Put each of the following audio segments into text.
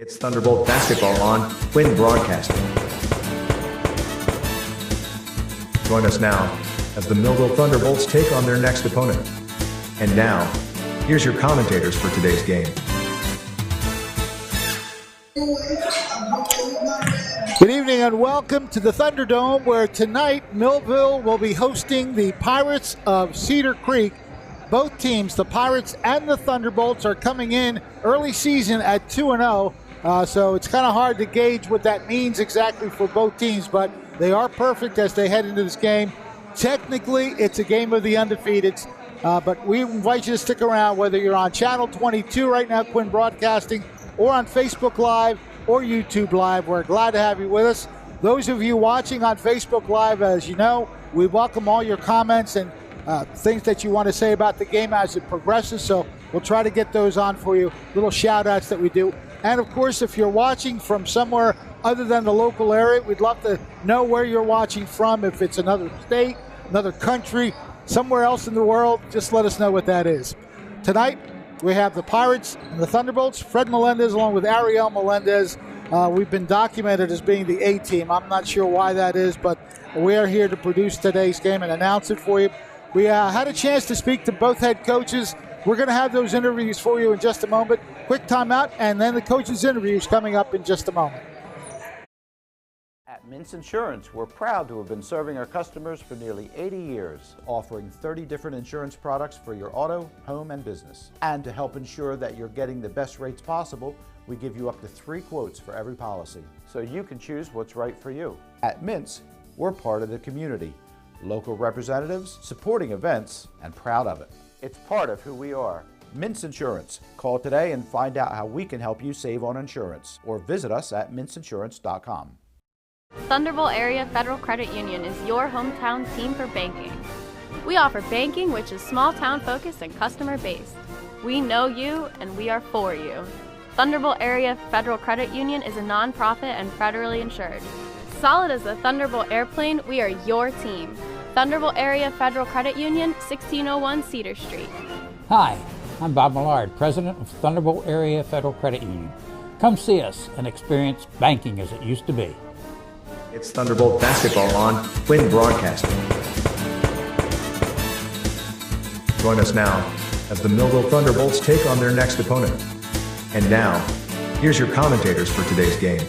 It's Thunderbolt basketball on Twin Broadcasting. Join us now as the Millville Thunderbolts take on their next opponent. And now, here's your commentators for today's game. Good evening and welcome to the Thunderdome, where tonight Millville will be hosting the Pirates of Cedar Creek. Both teams, the Pirates and the Thunderbolts, are coming in early season at 2-0. So it's kind of hard to gauge what that means exactly for both teams, but they are perfect as they head into this game. Technically, it's a game of the undefeateds, but we invite you to stick around, whether you're on Channel 22 right now, Quinn Broadcasting, or on Facebook Live or YouTube Live. We're glad to have you with us. Those of you watching on Facebook Live, as you know, we welcome all your comments and things that you want to say about the game as it progresses, so we'll try to get those on for you, little shout-outs that we do. And, of course, if you're watching from somewhere other than the local area, we'd love to know where you're watching from. If it's another state, another country, somewhere else in the world, just let us know what that is. Tonight, we have the Pirates and the Thunderbolts. Fred Melendez along with Ariel Melendez. We've been documented as being the A-team. I'm not sure why that is, but we are here to produce today's game and announce it for you. We had a chance to speak to both head coaches. We're going to have those interviews for you in just a moment. Quick timeout, and then the coaches' interviews coming up in just a moment. At Mintz Insurance, we're proud to have been serving our customers for nearly 80 years, offering 30 different insurance products for your auto, home, and business. And to help ensure that you're getting the best rates possible, we give you up to 3 quotes for every policy, so you can choose what's right for you. At Mintz, we're part of the community, local representatives, supporting events, and proud of it. It's part of who we are. Mintz Insurance. Call today and find out how we can help you save on insurance, or visit us at mintzinsurance.com. Thunderbolt Area Federal Credit Union is your hometown team for banking. We offer banking which is small town focused and customer based. We know you and we are for you. Thunderbolt Area Federal Credit Union is a nonprofit and federally insured. Solid as a Thunderbolt airplane, we are your team. Thunderbolt Area Federal Credit Union, 1601 Cedar Street. Hi, I'm Bob Millard, President of Thunderbolt Area Federal Credit Union. Come see us and experience banking as it used to be. It's Thunderbolt basketball on Twin Broadcasting. Join us now as the Millville Thunderbolts take on their next opponent. And now, here's your commentators for today's game.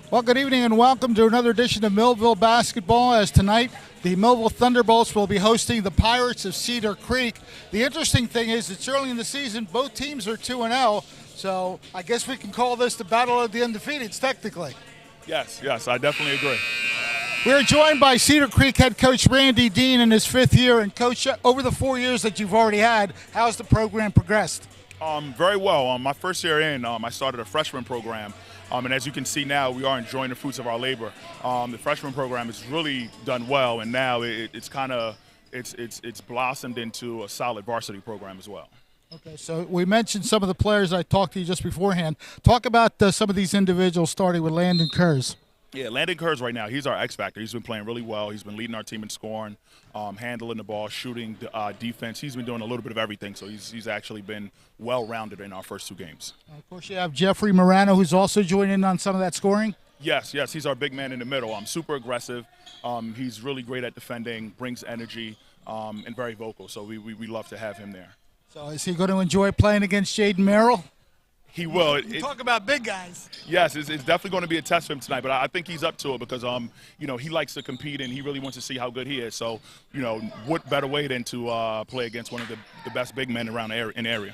Well, good evening and welcome to another edition of Millville Basketball, as tonight the Millville Thunderbolts will be hosting the Pirates of Cedar Creek. The interesting thing is it's early in the season. Both teams are 2-0, so I guess we can call this the Battle of the Undefeateds technically. Yes, I definitely agree. We're joined by Cedar Creek head coach Randy Dean in his 5th year. And, Coach, over the 4 years that you've already had, how's the program progressed? Very well. My first year in, I started a freshman program. And as you can see now, we are enjoying the fruits of our labor. The freshman program has really done well, and now it's blossomed into a solid varsity program as well. Okay, so we mentioned some of the players I talked to you just beforehand. Talk about some of these individuals, starting with Landon Kurz. Yeah, Landon Kurz right now, he's our X factor. He's been playing really well. He's been leading our team in scoring, handling the ball, shooting, defense. He's been doing a little bit of everything, so he's actually been well-rounded in our first 2 games. Of course, you have Jeffrey Morano, who's also joining in on some of that scoring. Yes, he's our big man in the middle. Super aggressive. He's really great at defending, brings energy, and very vocal, so we love to have him there. So is he going to enjoy playing against Jaden Merrill? He will. Talk about big guys. Yes, it's definitely going to be a test for him tonight, but I think he's up to it because, he likes to compete and he really wants to see how good he is. So, what better way than to play against one of the best big men around in the area.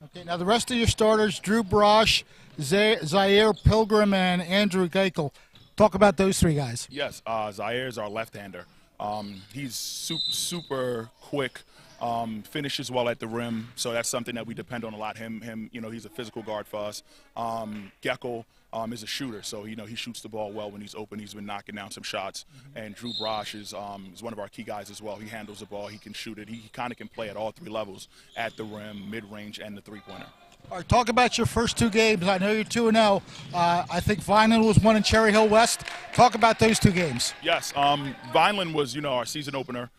Okay, now the rest of your starters, Drew Brosh, Zaire Pilgrim, and Andrew Geikel. Talk about those 3 guys. Yes, Zaire is our left-hander. He's super quick. Finishes well at the rim, so that's something that we depend on a lot. Him, he's a physical guard for us. Geckel is a shooter, so he shoots the ball well when he's open. He's been knocking down some shots. And Drew Brosh is one of our key guys as well. He handles the ball, he can shoot it. He kind of can play at all 3 levels, at the rim, mid-range, and the three-pointer. All right, talk about your first 2 games. I know you're 2-0. I think Vineland was one in Cherry Hill West. Talk about those 2 games. Yes, Vineland was, our season opener.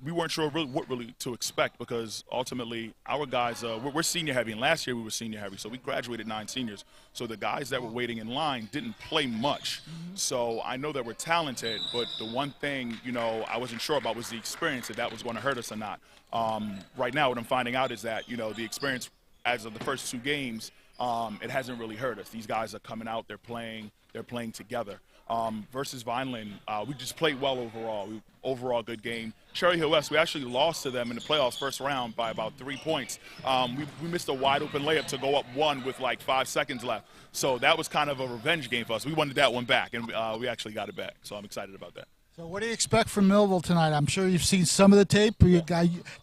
we weren't sure what really to expect, because ultimately our guys, we're senior heavy, and last year we were senior heavy, so we graduated 9 seniors. So the guys that were waiting in line didn't play much. So I know that we're talented, but the one thing, I wasn't sure about was the experience, if that was going to hurt us or not. Right now what I'm finding out is that, the experience as of the first 2 games, it hasn't really hurt us. These guys are coming out, they're playing together. Versus Vineland, we just played well overall. Overall good game. Cherry Hill West, we actually lost to them in the playoffs first round by about 3 points. We missed a wide open layup to go up 1 with like 5 seconds left. So that was kind of a revenge game for us. We wanted that one back, and we actually got it back. So I'm excited about that. So what do you expect from Millville tonight? I'm sure you've seen some of the tape.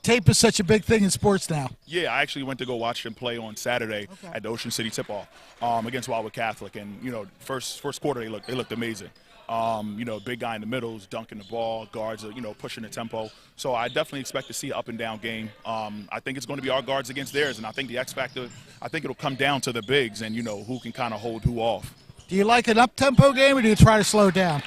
Tape is such a big thing in sports now. Yeah, I actually went to go watch them play on Saturday at the Ocean City Tip-Off against Wildwood Catholic. And, first quarter they looked amazing. Big guy in the middles, dunking the ball, guards are, pushing the tempo. So I definitely expect to see an up-and-down game. I think it's going to be our guards against theirs, and I think the X factor, it'll come down to the bigs and, who can kind of hold who off. Do you like an up-tempo game, or do you try to slow down?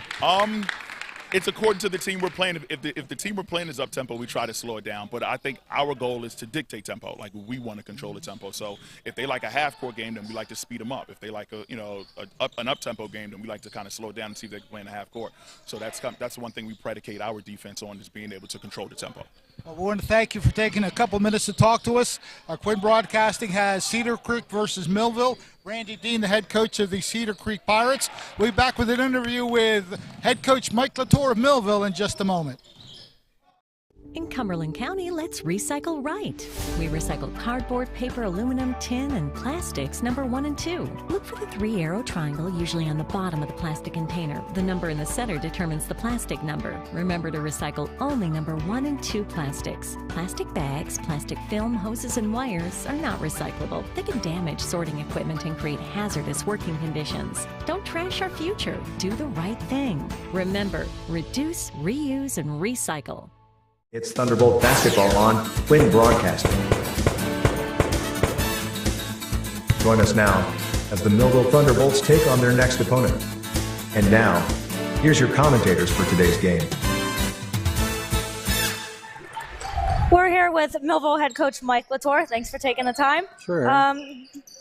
It's according to the team we're playing. If the team we're playing is up-tempo, we try to slow it down. But I think our goal is to dictate tempo. Like, we want to control the tempo. So if they like a half-court game, then we like to speed them up. If they like an up-tempo game, then we like to kind of slow it down and see if they can play in a half-court. So that's one thing we predicate our defense on, is being able to control the tempo. Well, we want to thank you for taking a couple minutes to talk to us. Our Quinn Broadcasting has Cedar Creek versus Millville. Randy Dean, the head coach of the Cedar Creek Pirates. We'll be back with an interview with head coach Mike Latour of Millville in just a moment. In Cumberland County, let's recycle right. We recycle cardboard, paper, aluminum, tin, and plastics number 1 and 2. Look for the 3-arrow triangle, usually on the bottom of the plastic container. The number in the center determines the plastic number. Remember to recycle only number 1 and 2 plastics. Plastic bags, plastic film, hoses, and wires are not recyclable. They can damage sorting equipment and create hazardous working conditions. Don't trash our future. Do the right thing. Remember, reduce, reuse, and recycle. It's Thunderbolt basketball on Quinn Broadcasting. Join us now as the Millville Thunderbolts take on their next opponent. And now, here's your commentators for today's game. We're here with Millville head coach Mike Latour. Thanks for taking the time. Sure.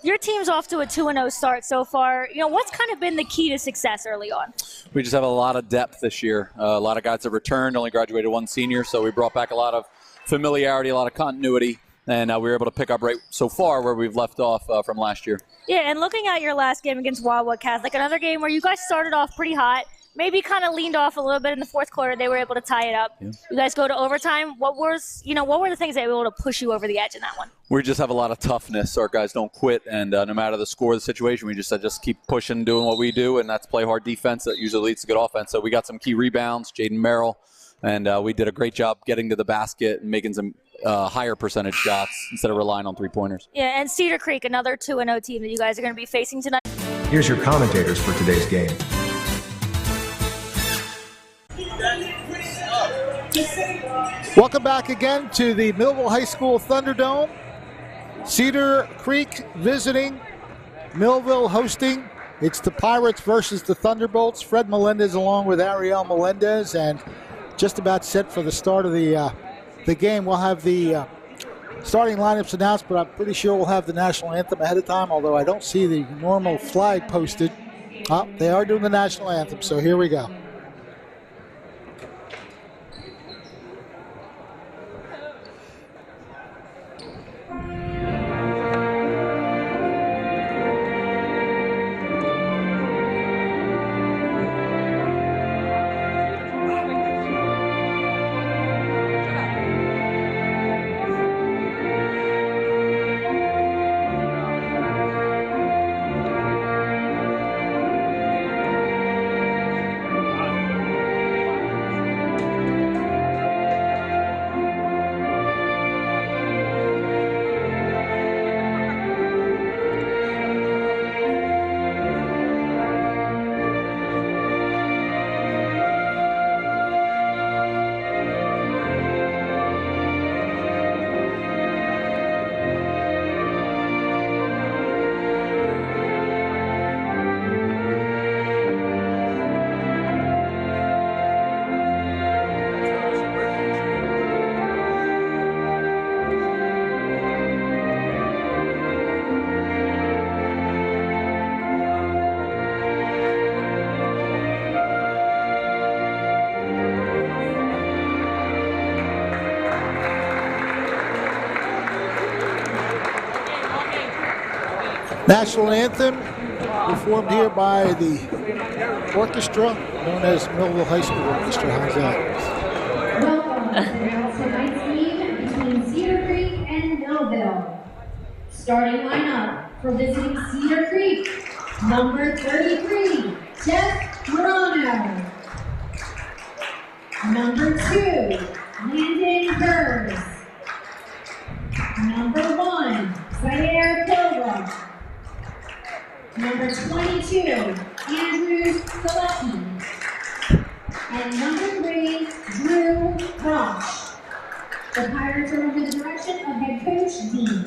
Your team's off to a 2-0 start so far. What's kind of been the key to success early on? We just have a lot of depth this year. A lot of guys have returned, only graduated 1 senior, so we brought back a lot of familiarity, a lot of continuity, and we were able to pick up right so far where we've left off from last year. Yeah, and looking at your last game against Wildwood Catholic, another game where you guys started off pretty hot, maybe kind of leaned off a little bit in the fourth quarter. They were able to tie it up. Yeah. You guys go to overtime. What were the things that were able to push you over the edge in that one? We just have a lot of toughness. Our guys don't quit, and no matter the score of the situation, we just keep pushing, doing what we do, and that's play hard defense that usually leads to good offense. So we got some key rebounds, Jaden Merrill, and we did a great job getting to the basket and making some higher percentage shots instead of relying on three-pointers. Yeah, and Cedar Creek, another 2-0 team that you guys are going to be facing tonight. Here's your commentators for today's game. Welcome back again to the Millville High School Thunderdome. Cedar Creek visiting, Millville hosting. It's the Pirates versus the Thunderbolts. Fred Melendez along with Ariel Melendez, and just about set for the start of the game. We'll have the starting lineups announced, but I'm pretty sure we'll have the national anthem ahead of time, although I don't see the normal flag posted. They are doing the national anthem, so here we go. National anthem performed here by the orchestra known as Millville High School Orchestra. How's that? Welcome to tonight's game between Cedar Creek and Millville. Starting lineup for visiting Cedar Creek, number 33, Jeff Morano. Number 2, Landon Kurz. Number 1, Cedar Pilgrim. Number 22, Andrew Selecki. And number 3, Drew Rosh. The Pirates are under the direction of head coach Dean.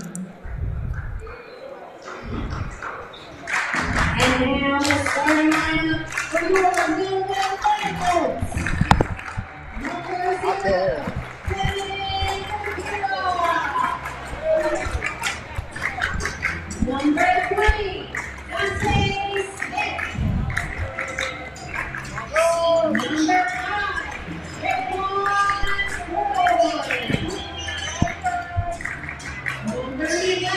And now the starting lineup for your Millville Thunderbolts. Number 0, Kevin Kukula. Number 3, Dante Smith. Number 5, Raekwon Roy. Number 11,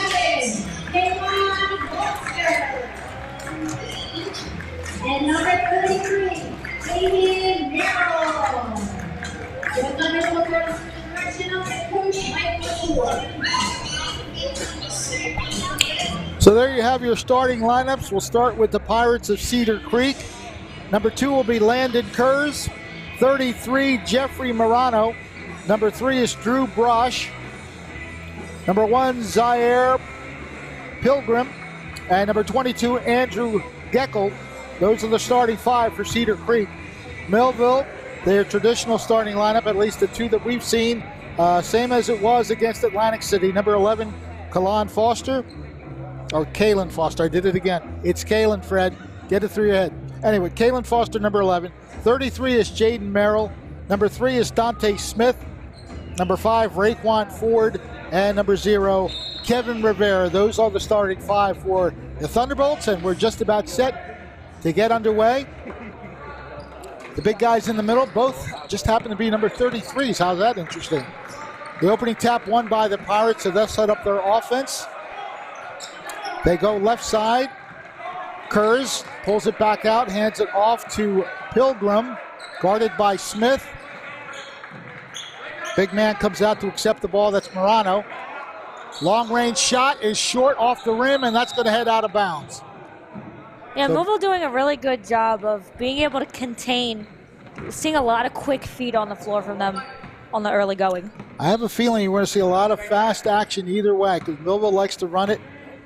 Kaylon Foster. And number 33, Damien Merrill. The Thunderbolts are under the direction of head coach Mike McClure. So there you have your starting lineups. We'll start with the Pirates of Cedar Creek. Number 2 will be Landon Kurz. 33, Jeffrey Morano. Number 3 is Drew Brosh. Number 1, Zaire Pilgrim. And number 22, Andrew Geckel. Those are the starting 5 for Cedar Creek. Millville, their traditional starting lineup, at least the 2 that we've seen, same as it was against Atlantic City. Number 11, Kaylon Foster. Or Kaylon Foster, I did it again. It's Kaylon, Fred. Get it through your head. Anyway, Kaylon Foster, number 11. 33 is Jaden Merrill. Number 3 is Dante Smith. Number 5, Raekwon Ford. And number 0, Kevin Rivera. Those are the starting 5 for the Thunderbolts, and we're just about set to get underway. The big guys in the middle both just happen to be number 33s. How's that interesting? The opening tap won by the Pirates, so they'll set up their offense. They go left side. Kurz pulls it back out, hands it off to Pilgrim, guarded by Smith. Big man comes out to accept the ball. That's Morano. Long range shot is short off the rim, and that's going to head out of bounds. Yeah, So- Millville doing a really good job of being able to contain, seeing a lot of quick feet on the floor from them on the early going. I have a feeling you're going to see a lot of fast action either way because Millville likes to run it,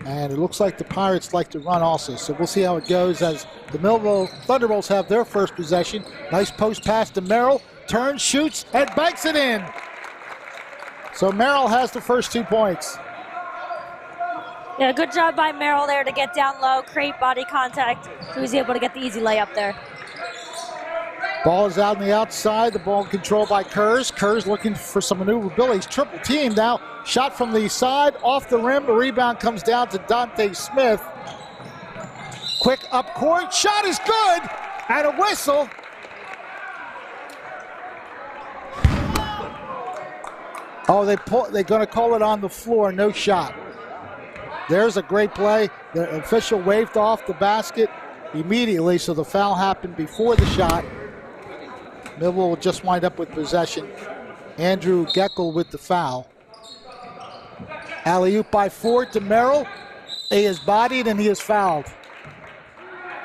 and it looks like the Pirates like to run also. So we'll see how it goes as the Millville Thunderbolts have their first possession. Nice post pass to Merrill. Turns, shoots, and banks it in. So Merrill has the first 2 points. Yeah, good job by Merrill there to get down low, create body contact. So he was able to get the easy layup there. Ball is out on the outside. The ball controlled by Kurz. Kurz looking for some maneuverability. He's triple teamed now. Shot from the side, off the rim. The rebound comes down to Dante Smith. Quick up court. Shot is good. And a whistle. Oh, they're going to call it on the floor. No shot. There's a great play. The official waved off the basket immediately, so the foul happened before the shot. Millville will just wind up with possession. Andrew Geckel with the foul. Alley-oop by Ford to Merrill. He is bodied and he is fouled.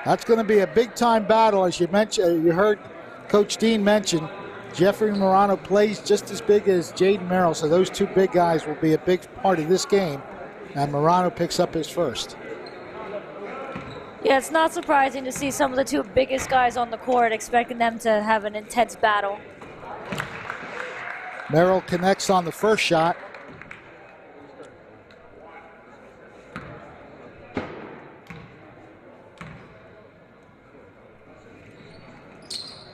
That's going to be a big-time battle, as you mentioned. You heard Coach Dean mention. Jeffrey Morano plays just as big as Jaden Merrill, so those 2 big guys will be a big part of this game. And Morano picks up his first. Yeah, it's not surprising to see some of the 2 biggest guys on the court, expecting them to have an intense battle. Merrill connects on the first shot.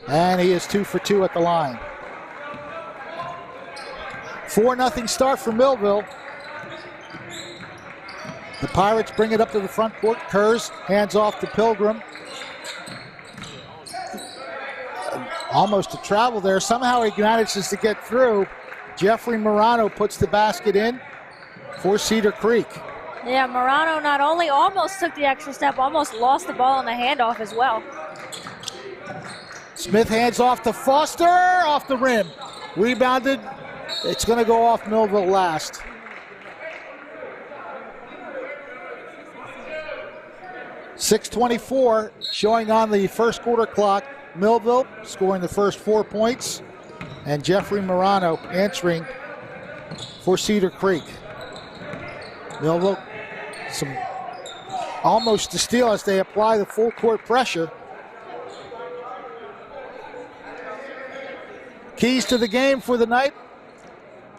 And he is 2 for 2 at the line. 4-0 start for Millville. The Pirates bring it up to the front court. Kurz hands off to Pilgrim. Almost a travel there. Somehow he manages to get through. Jeffrey Morano puts the basket in for Cedar Creek. Yeah, Morano not only almost took the extra step, almost lost the ball on the handoff as well. Smith hands off to Foster, off the rim. Rebounded. It's going to go off Millville last. .6:24 showing on the first quarter clock. Millville scoring the first 4 points, and Jeffrey Morano answering for Cedar Creek. Millville almost to steal as they apply the full court pressure. Keys to the game for the night.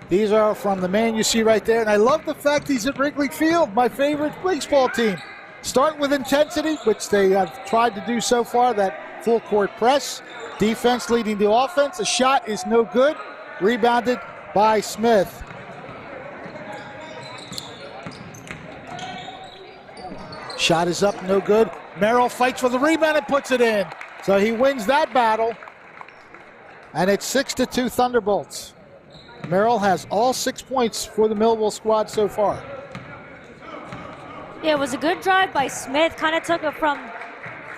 These are from the man you see right there, and I love the fact he's at Wrigley Field, my favorite baseball team. Start with intensity, which they have tried to do so far, that full court press. Defense leading the offense. A shot is no good. Rebounded by Smith. Shot is up, no good. Merrill fights for the rebound and puts it in. So he wins that battle. And it's 6-2 Thunderbolts. Merrill has all 6 points for the Millville squad so far. Yeah, it was a good drive by Smith. Kind of took it from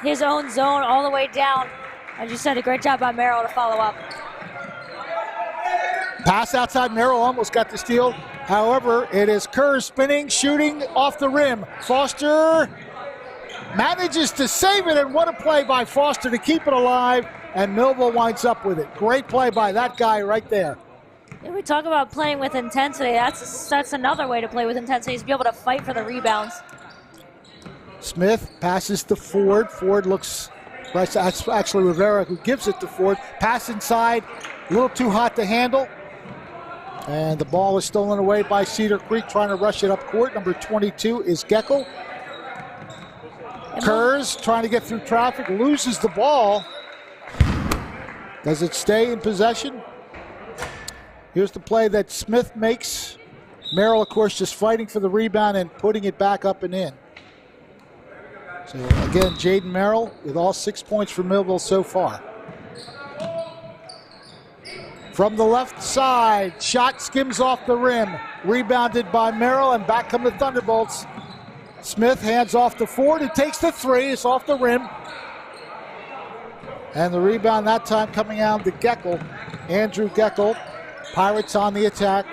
his own zone all the way down. As you said, a great job by Merrill to follow up. Pass outside, Merrill almost got the steal. However, it is Kerr spinning, shooting off the rim. Foster manages to save it, and what a play by Foster to keep it alive, and Millville winds up with it. Great play by that guy right there. Yeah, we talk about playing with intensity. That's another way to play with intensity, is to be able to fight for the rebounds. Smith passes to Ford. Ford looks, that's actually Rivera who gives it to Ford. Pass inside, a little too hot to handle. And the ball is stolen away by Cedar Creek, trying to rush it up court. Number 22 is Geckel. Kurz trying to get through traffic, loses the ball. Does it stay in possession? Here's the play that Smith makes. Merrill, of course, just fighting for the rebound and putting it back up and in. So again, Jaden Merrill with all 6 points for Millville so far. From the left side, shot skims off the rim. Rebounded by Merrill, and back come the Thunderbolts. Smith hands off to Ford, who takes the three. It's off the rim. And the rebound that time coming out to Geckel. Andrew Geckel. Pirates on the attack.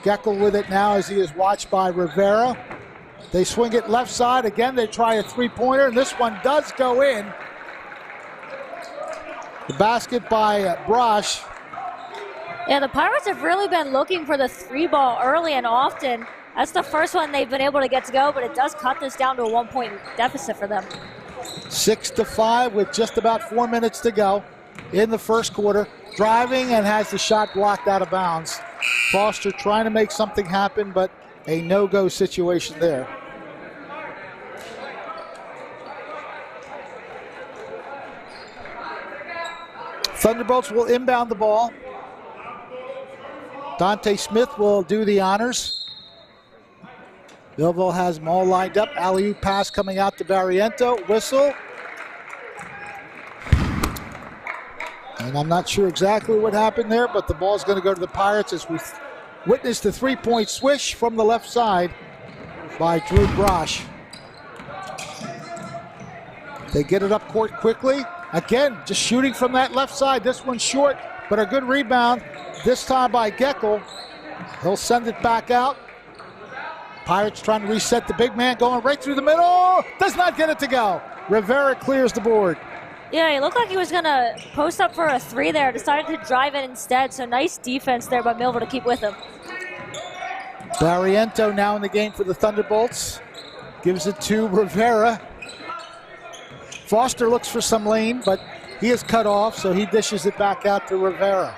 Geckel with it now as he is watched by Rivera. They swing it left side. Again, they try a three-pointer, and this one does go in. The basket by Brosh. Yeah, the Pirates have really been looking for the three ball early and often. That's the first one they've been able to get to go, but it does cut this down to a 1 point deficit for them. 6-5 with just about 4 minutes to go in the first quarter. Driving and has the shot blocked out of bounds. Foster trying to make something happen, but a no-go situation there. Thunderbolts will inbound the ball. Dante Smith will do the honors. Millville has them all lined up. Alley-oop pass coming out to Barriento. Whistle. And I'm not sure exactly what happened there, but the ball's going to go to the Pirates as we witness the three-point swish from the left side by Drew Brosh. They get it up court quickly. Again, just shooting from that left side. This one's short, but a good rebound. This time by Geckel. He'll send it back out. Pirates trying to reset the big man, going right through the middle. Does not get it to go. Rivera clears the board. Yeah, he looked like he was going to post up for a three there. Decided to drive it instead. So nice defense there by Millville to keep with him. Barriento now in the game for the Thunderbolts. Gives it to Rivera. Foster looks for some lane, but he is cut off, so he dishes it back out to Rivera.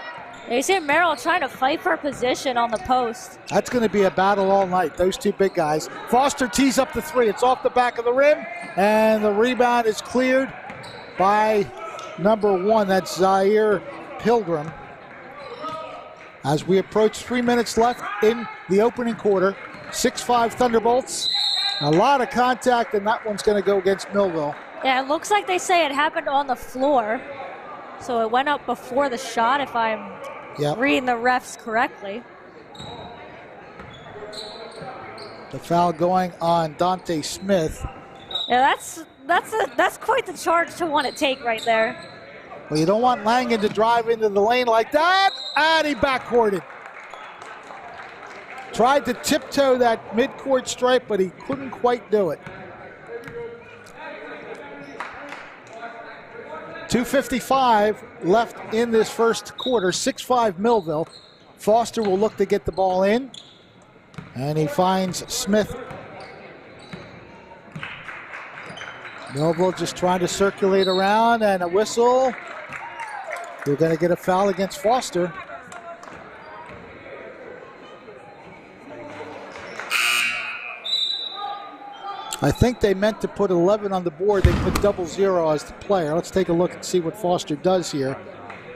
Yeah, you see Merrill trying to fight for position on the post. That's going to be a battle all night, those two big guys. Foster tees up the three. It's off the back of the rim, and the rebound is cleared by number one. That's Zaire Pilgrim. As we approach 3 minutes left in the opening quarter, 6-5 Thunderbolts. A lot of contact, and that one's going to go against Millville. Yeah, it looks like they say it happened on the floor. So it went up before the shot, if I'm reading the refs correctly. The foul going on Dante Smith. Yeah, that's quite the charge to want to take right there. Well, you don't want Langen to drive into the lane like that. And he backcourted. Tried to tiptoe that midcourt stripe, but he couldn't quite do it. 2:55 left in this first quarter. 6-5 Millville. Foster will look to get the ball in. And he finds Smith. Millville just trying to circulate around, and a whistle. We're going to get a foul against Foster. I think they meant to put 11 on the board. They put 00 as the player. Let's take a look and see what Foster does here.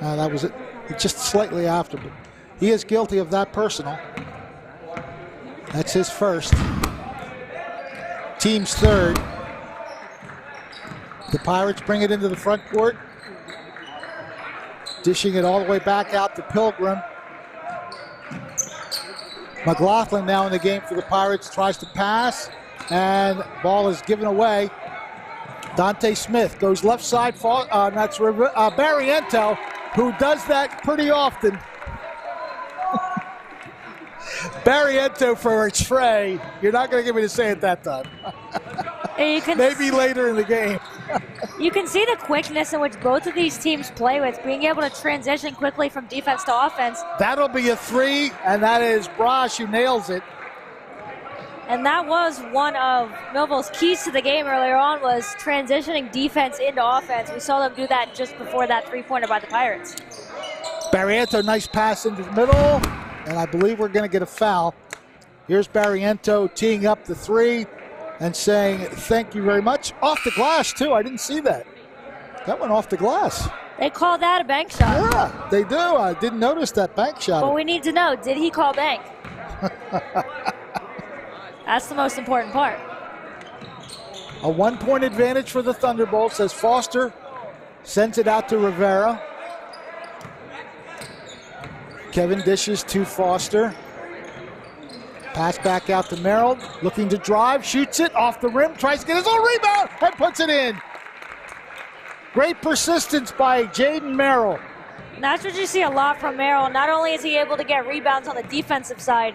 That was it, just slightly after, but he is guilty of that personal. That's his first. Team's third. The Pirates bring it into the front court. Dishing it all the way back out to Pilgrim. McLaughlin now in the game for the Pirates, tries to pass, and ball is given away. Dante Smith goes left side, that's Barriento, who does that pretty often. Barriento for a tray. You're not going to get me to say it that time. Maybe later in the game. You can see the quickness in which both of these teams play with, being able to transition quickly from defense to offense. That'll be a three, and that is Brosh who nails it. And that was one of Millville's keys to the game earlier on, was transitioning defense into offense. We saw them do that just before that three-pointer by the Pirates. Barriento, nice pass into the middle, and I believe we're going to get a foul. Here's Barriento teeing up the three and saying thank you very much. Off the glass, too. I didn't see that. That went off the glass. They call that a bank shot. Yeah, they do. I didn't notice that bank shot. But we need to know, did he call bank? That's the most important part. A 1-point advantage for the Thunderbolts as Foster sends it out to Rivera. Kevin dishes to Foster. Pass back out to Merrill, looking to drive, shoots it off the rim, tries to get his own rebound, and puts it in. Great persistence by Jaden Merrill. And that's what you see a lot from Merrill. Not only is he able to get rebounds on the defensive side,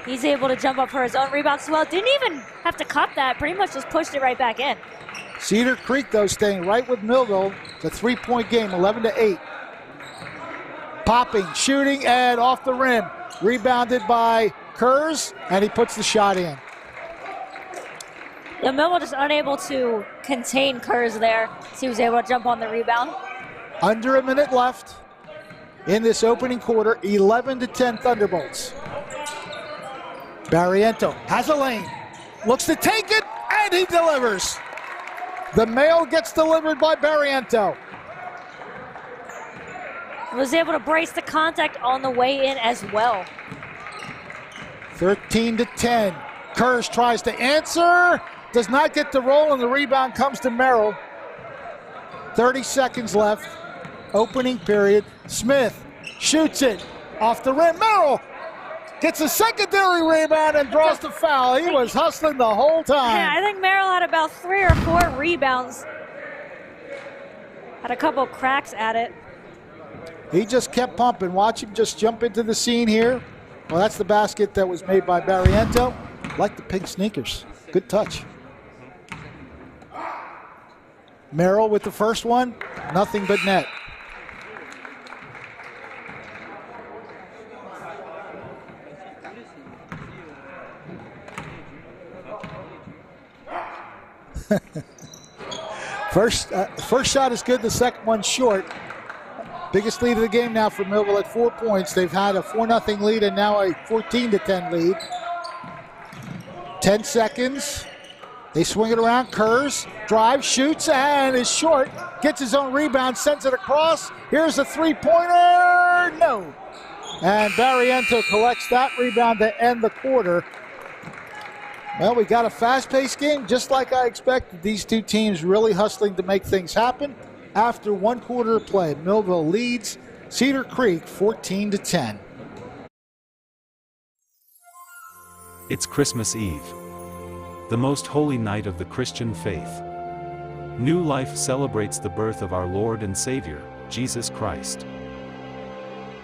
he's able to jump up for his own rebounds as well. Didn't even have to cup that, pretty much just pushed it right back in. Cedar Creek, though, staying right with Millville. It's a 3-point game, 11-8. Popping, shooting, and off the rim. Rebounded by Kurz, and he puts the shot in. Yeah, Millville just unable to contain Kurz there, so he was able to jump on the rebound. Under a minute left in this opening quarter, 11-10 Thunderbolts. Barriento has a lane, looks to take it, and he delivers. The mail gets delivered by Barriento. Was able to brace the contact on the way in as well. 13-10. Kurz tries to answer, does not get the roll, and the rebound comes to Merrill. 30 seconds left, opening period. Smith shoots it off the rim. Merrill gets a secondary rebound and draws the foul. He was hustling the whole time. Yeah, I think Merrill had about 3 or 4 rebounds. Had a couple cracks at it. He just kept pumping. Watch him just jump into the scene here. Well, that's the basket that was made by Barriento. Like the pink sneakers. Good touch. Merrill with the first one. Nothing but net. First shot is good. The second one short. Biggest lead of the game now for Millville at 4 points. They've had a 4-0 lead and now a 14-10 lead. 10 seconds. They swing it around. Kurz drives, shoots, and is short. Gets his own rebound, sends it across. Here's a three-pointer. No. And Barriento collects that rebound to end the quarter. Well, we got a fast-paced game, just like I expected. These two teams really hustling to make things happen. After 1 quarter of play, Millville leads Cedar Creek 14-10. It's Christmas Eve, the most holy night of the Christian faith. New Life celebrates the birth of our Lord and Savior, Jesus Christ.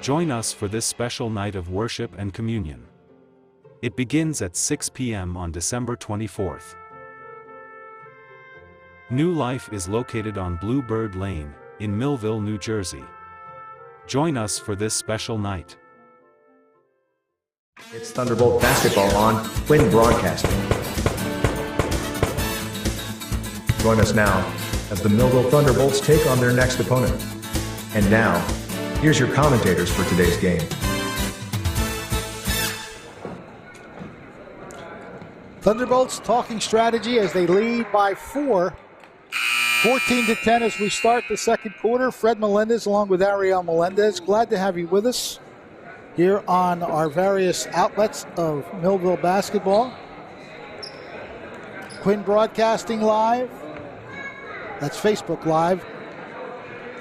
Join us for this special night of worship and communion. It begins at 6 p.m. on December 24th. New Life is located on Bluebird Lane, in Millville, New Jersey. Join us for this special night. It's Thunderbolt basketball on Quinn Broadcasting. Join us now as the Millville Thunderbolts take on their next opponent. And now, here's your commentators for today's game. Thunderbolts talking strategy as they lead by 4. 14-10 as we start the second quarter. Fred Melendez along with Ariel Melendez. Glad to have you with us here on our various outlets of Millville basketball. Quinn Broadcasting Live. That's Facebook Live.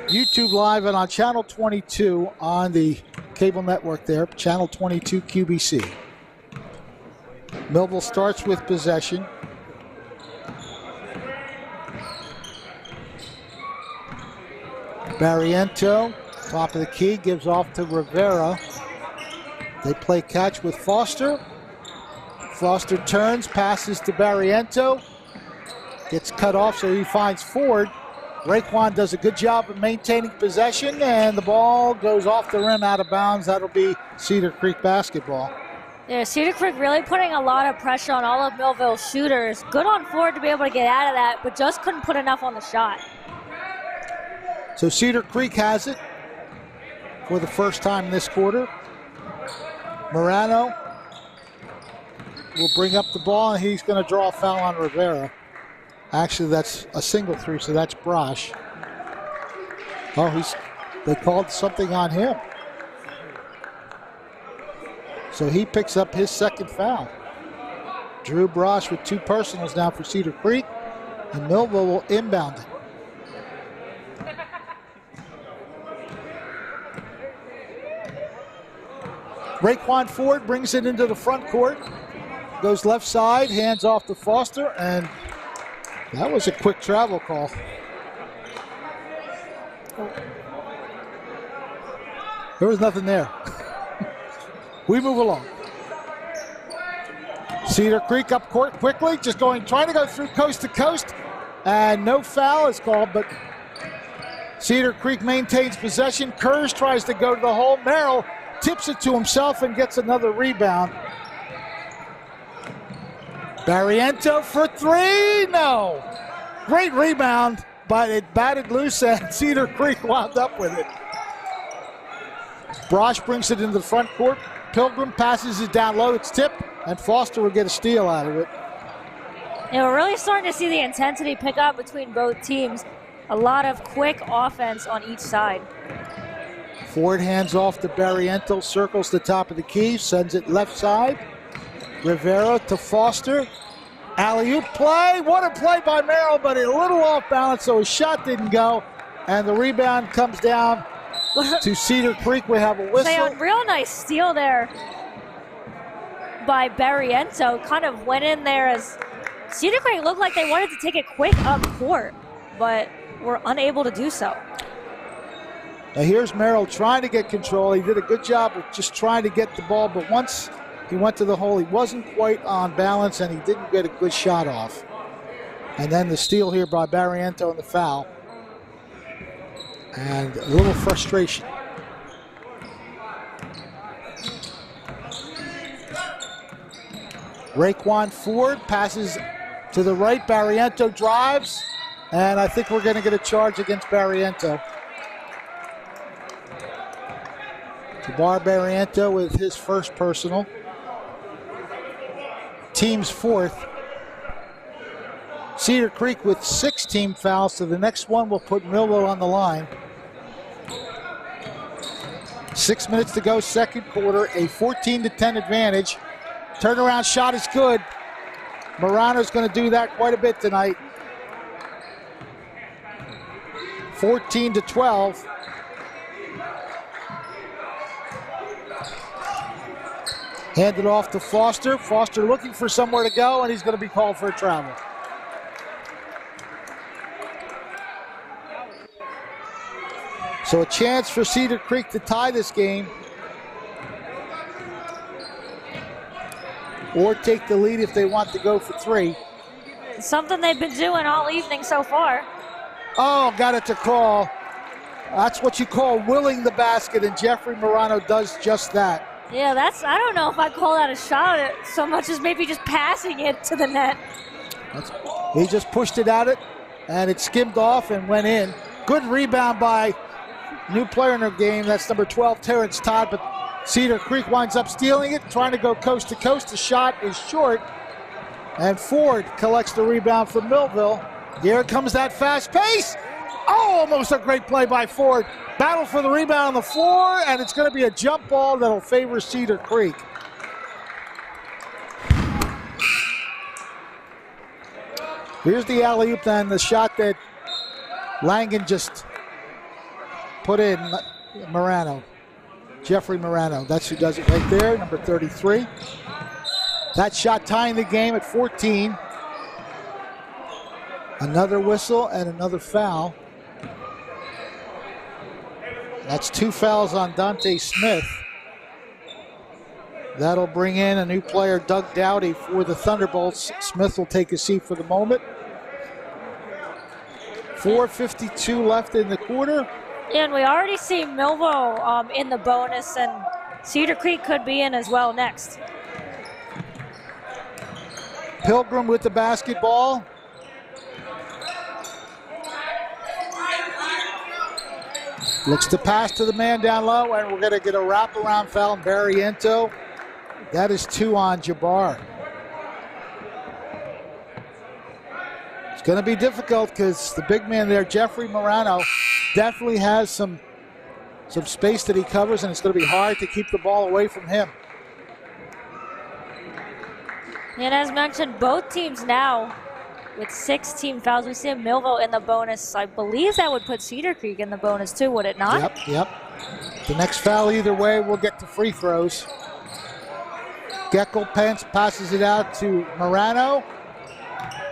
YouTube Live and on Channel 22 on the cable network there. Channel 22 QBC. Millville starts with possession. Barriento, top of the key, gives off to Rivera. They play catch with Foster. Foster turns, passes to Barriento. Gets cut off, so he finds Ford. Raekwon does a good job of maintaining possession, and the ball goes off the rim out of bounds. That'll be Cedar Creek basketball. Yeah, Cedar Creek really putting a lot of pressure on all of Millville's shooters. Good on Ford to be able to get out of that, but just couldn't put enough on the shot. So Cedar Creek has it for the first time this quarter. Morano will bring up the ball, and he's going to draw a foul on Rivera. Actually, that's a single three, so that's Brosh. Oh, they called something on him. So he picks up his second foul. Drew Brosh with 2 personals now for Cedar Creek, and Millville will inbound it. Raekwon Ford brings it into the front court. Goes left side, hands off to Foster, and that was a quick travel call. There was nothing there. We move along. Cedar Creek up court quickly, just trying to go through coast to coast, and no foul is called, but Cedar Creek maintains possession. Kurz tries to go to the hole. Merrill tips it to himself and gets another rebound. Barriento for 3, no. Great rebound, but it batted loose and Cedar Creek wound up with it. Brosh brings it into the front court. Pilgrim passes it down low, it's tipped, and Foster will get a steal out of it. Yeah, we're really starting to see the intensity pick up between both teams. A lot of quick offense on each side. Ford hands off to Barriento, circles the top of the key, sends it left side. Rivera to Foster. Alley-oop play. What a play by Merrill, but a little off balance, so his shot didn't go. And the rebound comes down to Cedar Creek. We have a whistle. A real nice steal there by Barriento. Kind of went in there as Cedar Creek looked like they wanted to take it quick up court, but were unable to do so. Now here's Merrill trying to get control. He did a good job of just trying to get the ball, but once he went to the hole, he wasn't quite on balance, and he didn't get a good shot off. And then the steal here by Barriento and the foul. And a little frustration. Raekwon Ford passes to the right. Barriento drives, and I think we're going to get a charge against Barriento. Jabbar Barriento with his first personal. Team's 4th. Cedar Creek with 6 team fouls, so the next one will put Millville on the line. 6 minutes to go, second quarter, a 14-10 advantage. Turnaround shot is good. Morano's going to do that quite a bit tonight. 14-12. Handed off to Foster. Foster looking for somewhere to go, and he's going to be called for a travel. So a chance for Cedar Creek to tie this game or take the lead if they want to go for 3. Something they've been doing all evening so far. Oh, got it to crawl. That's what you call willing the basket, and Jeffrey Morano does just that. Yeah, I don't know if I'd call that a shot so much as maybe just passing it to the net. He just pushed it at it, and it skimmed off and went in. Good rebound by new player in their game. That's number 12, Terrence Todd, but Cedar Creek winds up stealing it, trying to go coast to coast. The shot is short, and Ford collects the rebound from Millville. Here comes that fast pace. Oh, almost a great play by Ford. Battle for the rebound on the floor, and it's going to be a jump ball that'll favor Cedar Creek. Here's the alley-oop then, the shot that Langen just put in. Morano, Jeffrey Morano, that's who does it right there, number 33. That shot tying the game at 14. Another whistle and another foul. That's 2 fouls on Dante Smith. That'll bring in a new player, Doug Dowdy, for the Thunderbolts. Smith will take a seat for the moment. 4:52 left in the quarter. And we already see Millville in the bonus, and Cedar Creek could be in as well next. Pilgrim with the basketball. Looks to pass to the man down low, and we're going to get a wraparound foul on Barriento. That is 2 on Jabbar. It's going to be difficult because the big man there, Jeffrey Morano, definitely has some space that he covers, and it's going to be hard to keep the ball away from him. And as mentioned, both teams now with 6 team fouls. We see Millville in the bonus. I believe that would put Cedar Creek in the bonus too, would it not? Yep. The next foul either way will get to free throws. Geckel passes it out to Morano.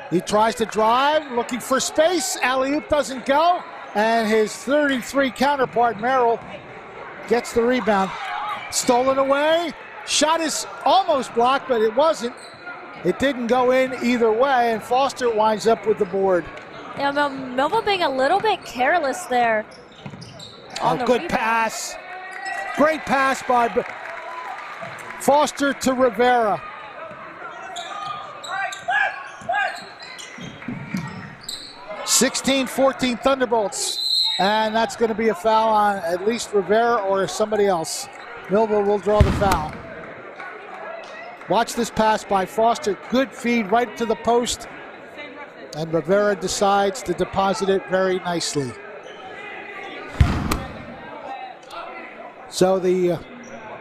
He tries to drive, looking for space. Alley-oop doesn't go. And his 33 counterpart, Merrill, gets the rebound. Stolen away. Shot is almost blocked, but it wasn't. It didn't go in either way, and Foster winds up with the board. Yeah, Millville being a little bit careless there. Good pass. Great pass by Foster to Rivera. (16-14) Thunderbolts. And that's going to be a foul on at least Rivera or somebody else. Millville will draw the foul. Watch this pass by Foster. Good feed right to the post. And Rivera decides to deposit it very nicely. So the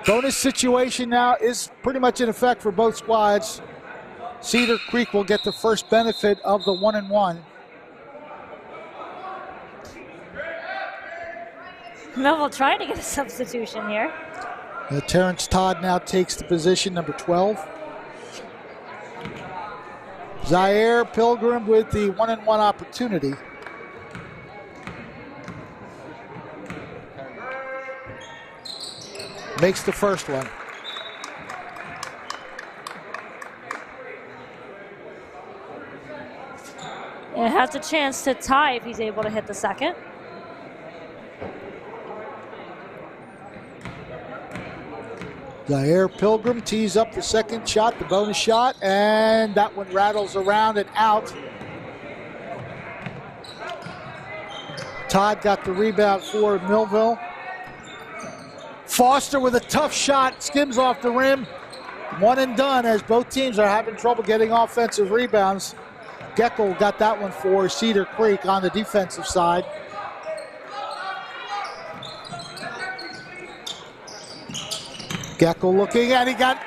bonus situation now is pretty much in effect for both squads. Cedar Creek will get the first benefit of the 1-1. Millville trying to get a substitution here. Terrence Todd now takes the position, number 12. Zaire Pilgrim with the 1-1 opportunity. Makes the first one. It has a chance to tie if he's able to hit the second. Zaire Pilgrim tees up the second shot, the bonus shot, and that one rattles around and out. Todd got the rebound for Millville. Foster with a tough shot, skims off the rim. One and done as both teams are having trouble getting offensive rebounds. Geckel got that one for Cedar Creek on the defensive side. Geckel looking, and he got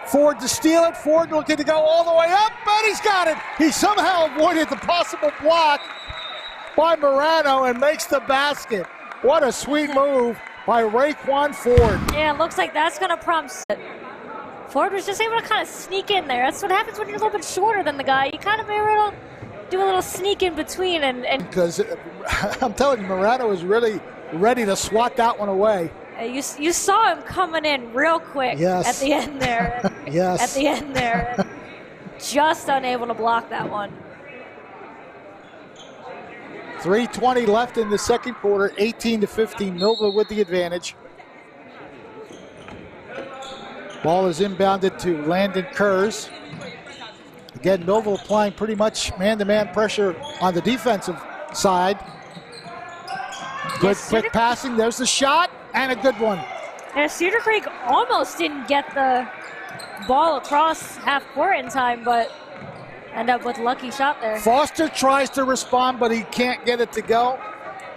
Ford to steal it. Ford looking to go all the way up, but he's got it. He somehow avoided the possible block by Morano and makes the basket. What a sweet move by Raekwon Ford. Yeah, it looks like that's going to prompt Ford was just able to kind of sneak in there. That's what happens when you're a little bit shorter than the guy. You kind of able to do a little sneak in between. And because I'm telling you, Morano was really ready to swat that one away. You saw him coming in real quick at the end there. Yes. At the end there. Just unable to block that one. 3:20 left in the second quarter, 18-15, Millville with the advantage. Ball is inbounded to Landon Kurz. Again, Millville applying pretty much man-to-man pressure on the defensive side. Good quick passing, there's the shot, and a good one. And Cedar Creek almost didn't get the ball across half court in time, but end up with a lucky shot there. Foster tries to respond, but he can't get it to go.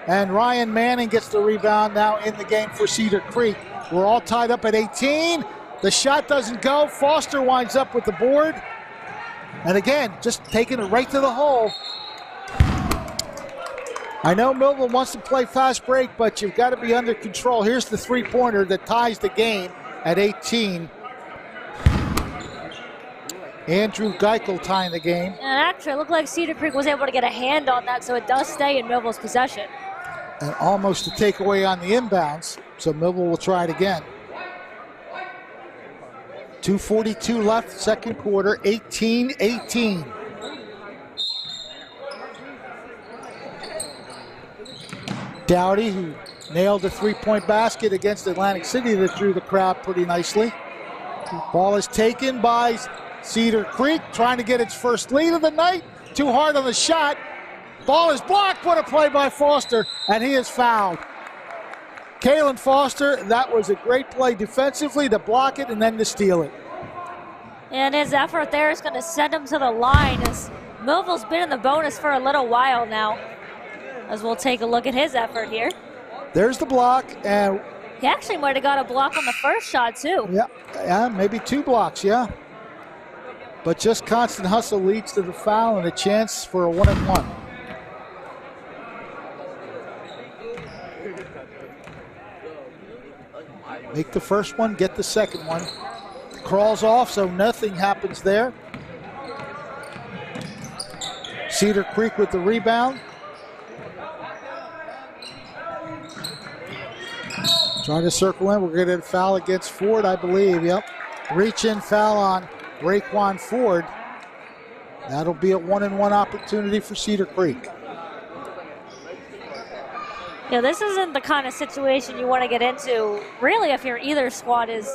And Ryan Manning gets the rebound now in the game for Cedar Creek. We're all tied up at 18. The shot doesn't go. Foster winds up with the board. And again, just taking it right to the hole. I know Millville wants to play fast break, but you've got to be under control. Here's the three-pointer that ties the game at 18. Andrew Geichel tying the game. And actually, it looked like Cedar Creek was able to get a hand on that, so it does stay in Millville's possession. And almost a takeaway on the inbounds, so Millville will try it again. 2:42 left, second quarter, 18-18. Dowdy, who nailed a three-point basket against Atlantic City that drew the crowd pretty nicely. Ball is taken by Cedar Creek, trying to get its first lead of the night. Too hard on the shot. Ball is blocked. What a play by Foster, and he is fouled. Kalen Foster, that was a great play defensively to block it and then to steal it. And his effort there is going to send him to the line, as Millville's been in the bonus for a little while now. As we'll take a look at his effort here. There's the block, and he actually might have got a block on the first shot too. Yeah, maybe two blocks, yeah. But just constant hustle leads to the foul and a chance for a 1-and-1. Make the first one, get the second one. Crawls off, so nothing happens there. Cedar Creek with the rebound. Trying to circle in. We're going to get a foul against Ford, I believe. Yep. Reach-in foul on Raekwon Ford. That'll be a 1-and-1 opportunity for Cedar Creek. Yeah, this isn't the kind of situation you want to get into, really, if you're either squad. Is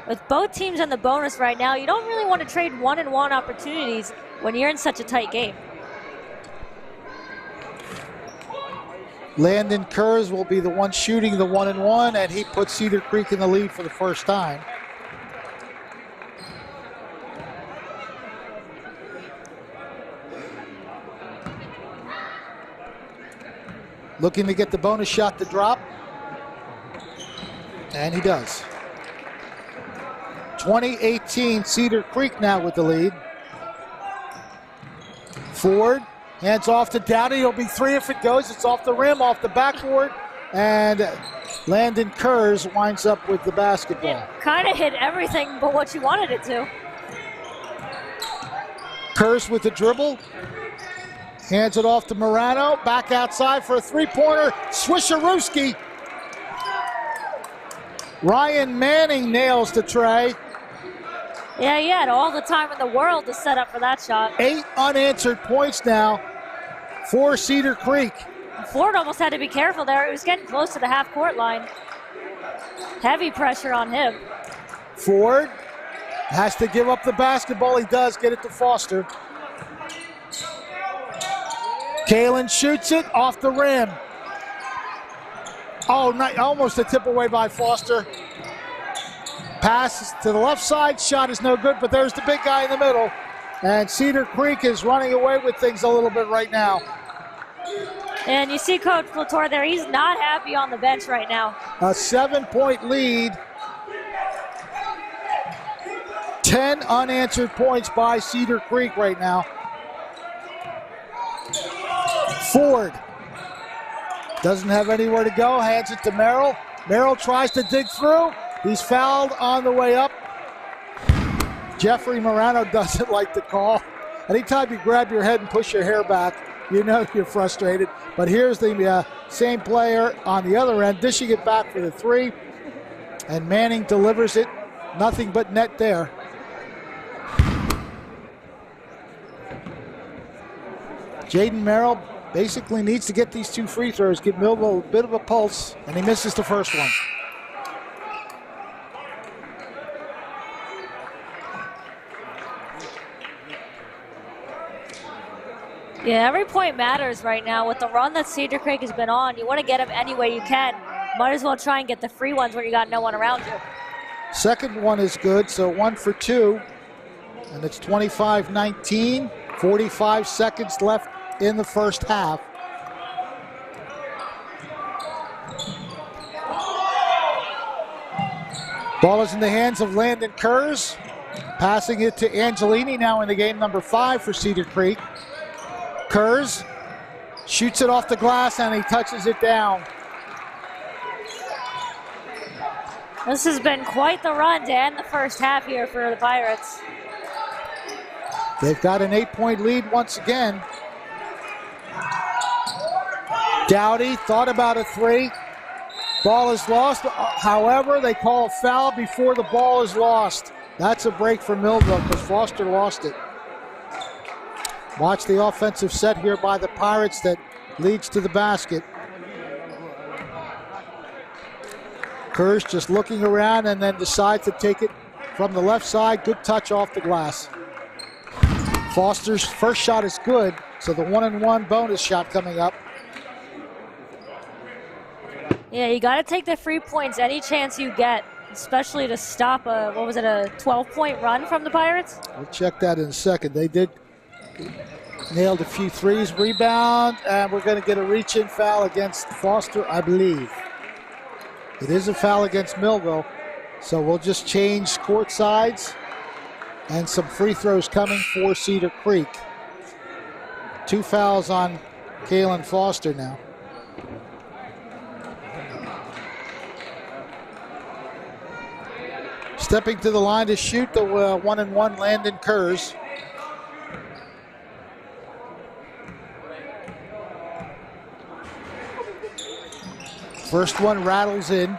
with both teams in the bonus right now, you don't really want to trade 1-and-1 opportunities when you're in such a tight game. Landon Kurz will be the one shooting the 1-and-1, and he puts Cedar Creek in the lead for the first time. Looking to get the bonus shot to drop. And he does. 20-18, Cedar Creek now with the lead. Ford hands off to Dowdy. It'll be three if it goes. It's off the rim, off the backboard. And Landon Kurz winds up with the basketball. Kind of hit everything but what you wanted it to. Kurz with the dribble. Hands it off to Morano. Back outside for a three-pointer. Swisherooski. Ryan Manning nails the tray. Yeah, he had all the time in the world to set up for that shot. 8 unanswered points now for Cedar Creek. Ford almost had to be careful there. He was getting close to the half-court line. Heavy pressure on him. Ford has to give up the basketball. He does get it to Foster. Kalen shoots it off the rim. Oh, almost a tip away by Foster. Pass to the left side. Shot is no good, but there's the big guy in the middle. And Cedar Creek is running away with things a little bit right now. And you see Coach Latour there. He's not happy on the bench right now. A 7-point lead. 10 unanswered points by Cedar Creek right now. Ford doesn't have anywhere to go, hands it to Merrill. Merrill tries to dig through. He's fouled on the way up. Jeffrey Morano doesn't like the call. Anytime you grab your head and push your hair back, you know you're frustrated. But here's the same player on the other end, dishing it back for the three. And Manning delivers it. Nothing but net there. Jaden Merrill basically needs to get these 2 free throws, give Millville a bit of a pulse, and he misses the first one. Yeah, every point matters right now. With the run that Cedar Creek has been on, you want to get them any way you can. Might as well try and get the free ones where you got no one around you. Second one is good, so 1 for 2. And it's 25-19, 45 seconds left in the first half. Ball is in the hands of Landon Kurz. Passing it to Angelini now in the game, number 5 for Cedar Creek. Kurz shoots it off the glass and he touches it down. This has been quite the run to end the first half here for the Pirates. They've got an 8-point lead once again. Dowdy thought about a 3. Ball is lost. However, they call a foul before the ball is lost. That's a break for Millville because Foster lost it. Watch the offensive set here by the Pirates that leads to the basket. Kurz just looking around and then decides to take it from the left side. Good touch off the glass. Foster's first shot is good, so the 1-and-1 bonus shot coming up. Yeah, you got to take the free points any chance you get, especially to stop a 12-point run from the Pirates? We'll check that in a second. They did nailed a few threes. Rebound, and we're going to get a reach-in foul against Foster, I believe. It is a foul against Millville, so we'll just change court sides. And some free throws coming for Cedar Creek. 2 fouls on Kalen Foster now. Stepping to the line to shoot the 1-and-1 Landon Kurz. First one rattles in.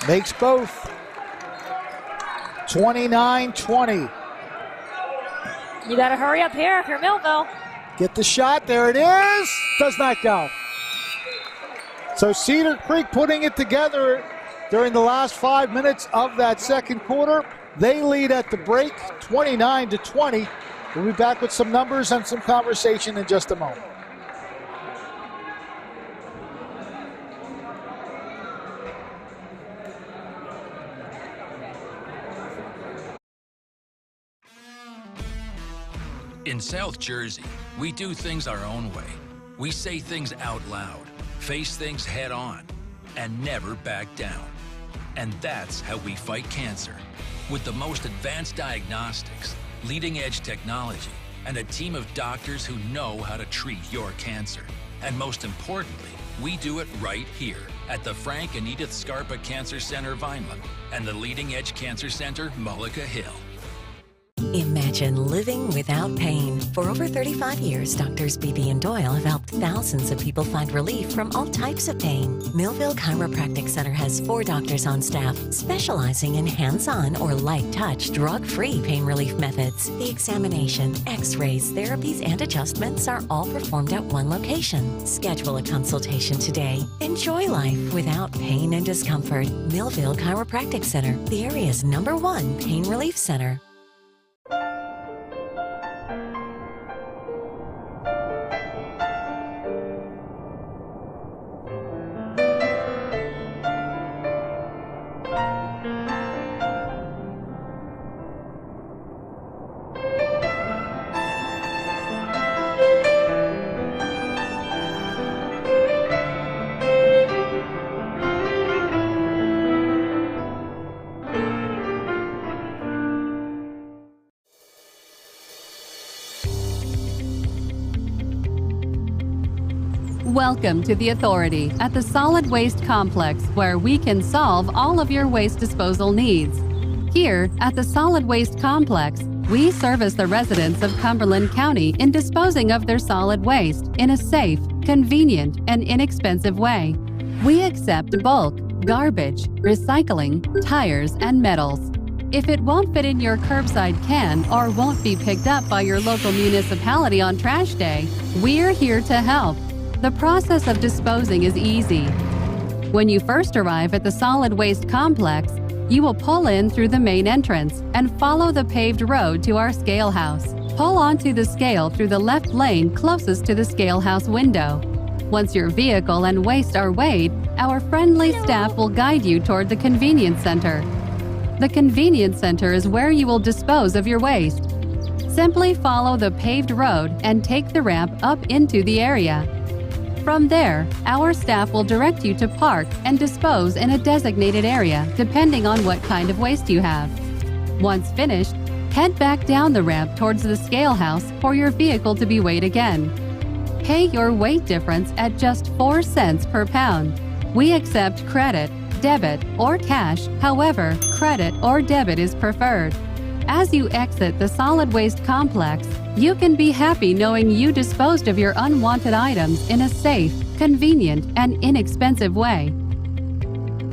Makes both. 29-20. You got to hurry up here if you're Millville. Get the shot. There it is. Does not go. So Cedar Creek putting it together during the last 5 minutes of that second quarter. They lead at the break, 29-20. We'll be back with some numbers and some conversation in just a moment. In South Jersey, we do things our own way. We say things out loud, face things head on, and never back down. And that's how we fight cancer. With the most advanced diagnostics, leading-edge technology, and a team of doctors who know how to treat your cancer. And most importantly, we do it right here at the Frank and Edith Scarpa Cancer Center, Vineland, and the Leading Edge Cancer Center, Mullica Hill. Imagine living without pain. For over 35 years, Doctors Beebe and Doyle have helped thousands of people find relief from all types of pain. Millville Chiropractic Center has 4 doctors on staff specializing in hands-on or light-touch, drug-free pain relief methods. The examination, x-rays, therapies, and adjustments are all performed at one location. Schedule a consultation today. Enjoy life without pain and discomfort. Millville Chiropractic Center, the area's #1 pain relief center. Welcome to the Authority at the Solid Waste Complex, where we can solve all of your waste disposal needs. Here at the Solid Waste Complex, we service the residents of Cumberland County in disposing of their solid waste in a safe, convenient, and inexpensive way. We accept bulk, garbage, recycling, tires, and metals. If it won't fit in your curbside can or won't be picked up by your local municipality on trash day, we're here to help. The process of disposing is easy. When you first arrive at the Solid Waste Complex, you will pull in through the main entrance and follow the paved road to our scale house. Pull onto the scale through the left lane closest to the scale house window. Once your vehicle and waste are weighed, our friendly staff will guide you toward the convenience center. The convenience center is where you will dispose of your waste. Simply follow the paved road and take the ramp up into the area. From there, our staff will direct you to park and dispose in a designated area, depending on what kind of waste you have. Once finished, head back down the ramp towards the scale house for your vehicle to be weighed again. Pay your weight difference at just 4 cents per pound. We accept credit, debit, or cash. However, credit or debit is preferred. As you exit the solid waste complex, you can be happy knowing you disposed of your unwanted items in a safe, convenient, and inexpensive way.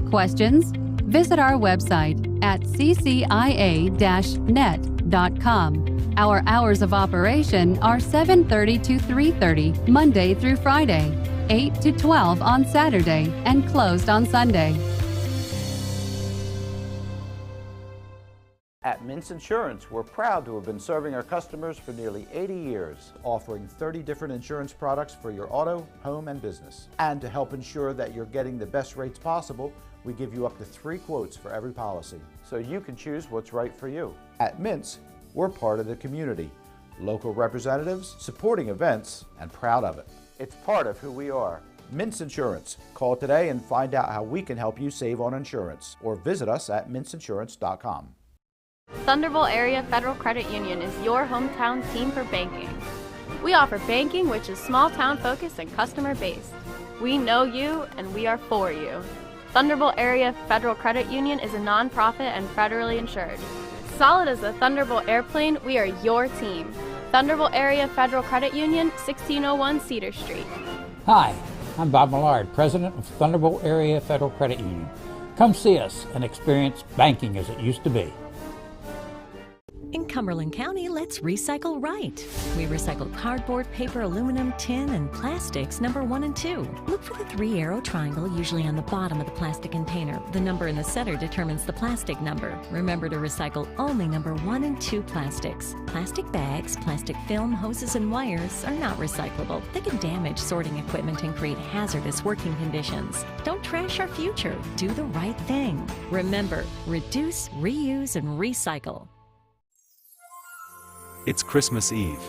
Questions? Visit our website at ccia-net.com. Our hours of operation are 7:30 to 3:30, Monday through Friday, 8 to 12 on Saturday, and closed on Sunday. At Mintz Insurance, we're proud to have been serving our customers for nearly 80 years, offering 30 different insurance products for your auto, home, and business. And to help ensure that you're getting the best rates possible, we give you up to 3 quotes for every policy, so you can choose what's right for you. At Mintz, we're part of the community, local representatives, supporting events, and proud of it. It's part of who we are. Mintz Insurance. Call today and find out how we can help you save on insurance, or visit us at mintzinsurance.com. Thunderbolt Area Federal Credit Union is your hometown team for banking. We offer banking which is small town focused and customer based. We know you and we are for you. Thunderbolt Area Federal Credit Union is a nonprofit and federally insured. Solid as a Thunderbolt airplane, we are your team. Thunderbolt Area Federal Credit Union, 1601 Cedar Street. Hi, I'm Bob Millard, President of Thunderbolt Area Federal Credit Union. Come see us and experience banking as it used to be. In Cumberland County, let's recycle right. We recycle cardboard, paper, aluminum, tin, and plastics number 1 and 2. Look for the 3-arrow triangle usually on the bottom of the plastic container. The number in the center determines the plastic number. Remember to recycle only number 1 and 2 plastics. Plastic bags, plastic film, hoses, and wires are not recyclable. They can damage sorting equipment and create hazardous working conditions. Don't trash our future. Do the right thing. Remember, reduce, reuse, and recycle. It's Christmas Eve,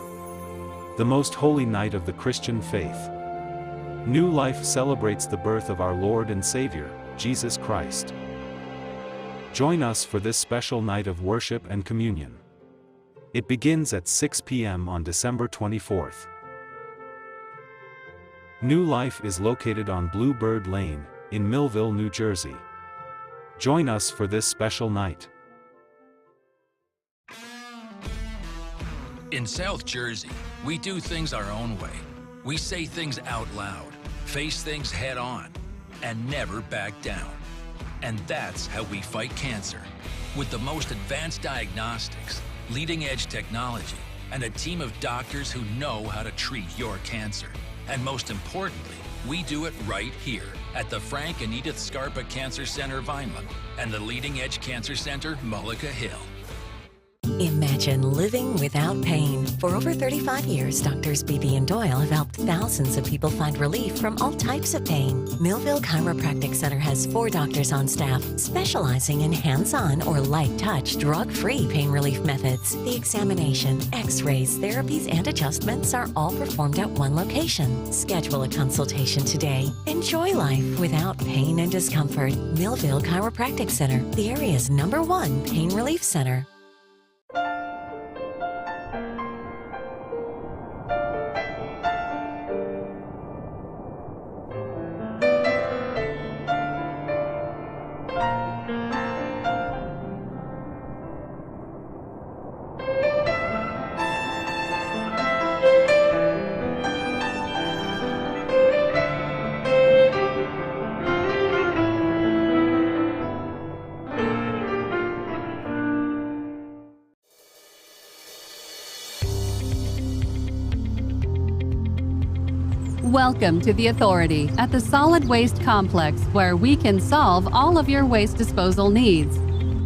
the most holy night of the Christian faith. New Life celebrates the birth of our Lord and Savior, Jesus Christ. Join us for this special night of worship and communion. It begins at 6 p.m. on December 24th. New Life is located on Bluebird Lane, in Millville, New Jersey. Join us for this special night. In South Jersey, we do things our own way. We say things out loud, face things head on, and never back down. And that's how we fight cancer. With the most advanced diagnostics, leading-edge technology, and a team of doctors who know how to treat your cancer. And most importantly, we do it right here at the Frank and Edith Scarpa Cancer Center, Vineland, and the Leading Edge Cancer Center, Mullica Hill. Imagine living without pain. For over 35 years, Doctors Beebe and Doyle have helped thousands of people find relief from all types of pain. Millville Chiropractic Center has 4 doctors on staff specializing in hands-on or light-touch, drug-free pain relief methods. The examination, x-rays, therapies, and adjustments are all performed at one location. Schedule a consultation today. Enjoy life without pain and discomfort. Millville Chiropractic Center, the area's #1 pain relief center. Welcome to the Authority at the Solid Waste Complex, where we can solve all of your waste disposal needs.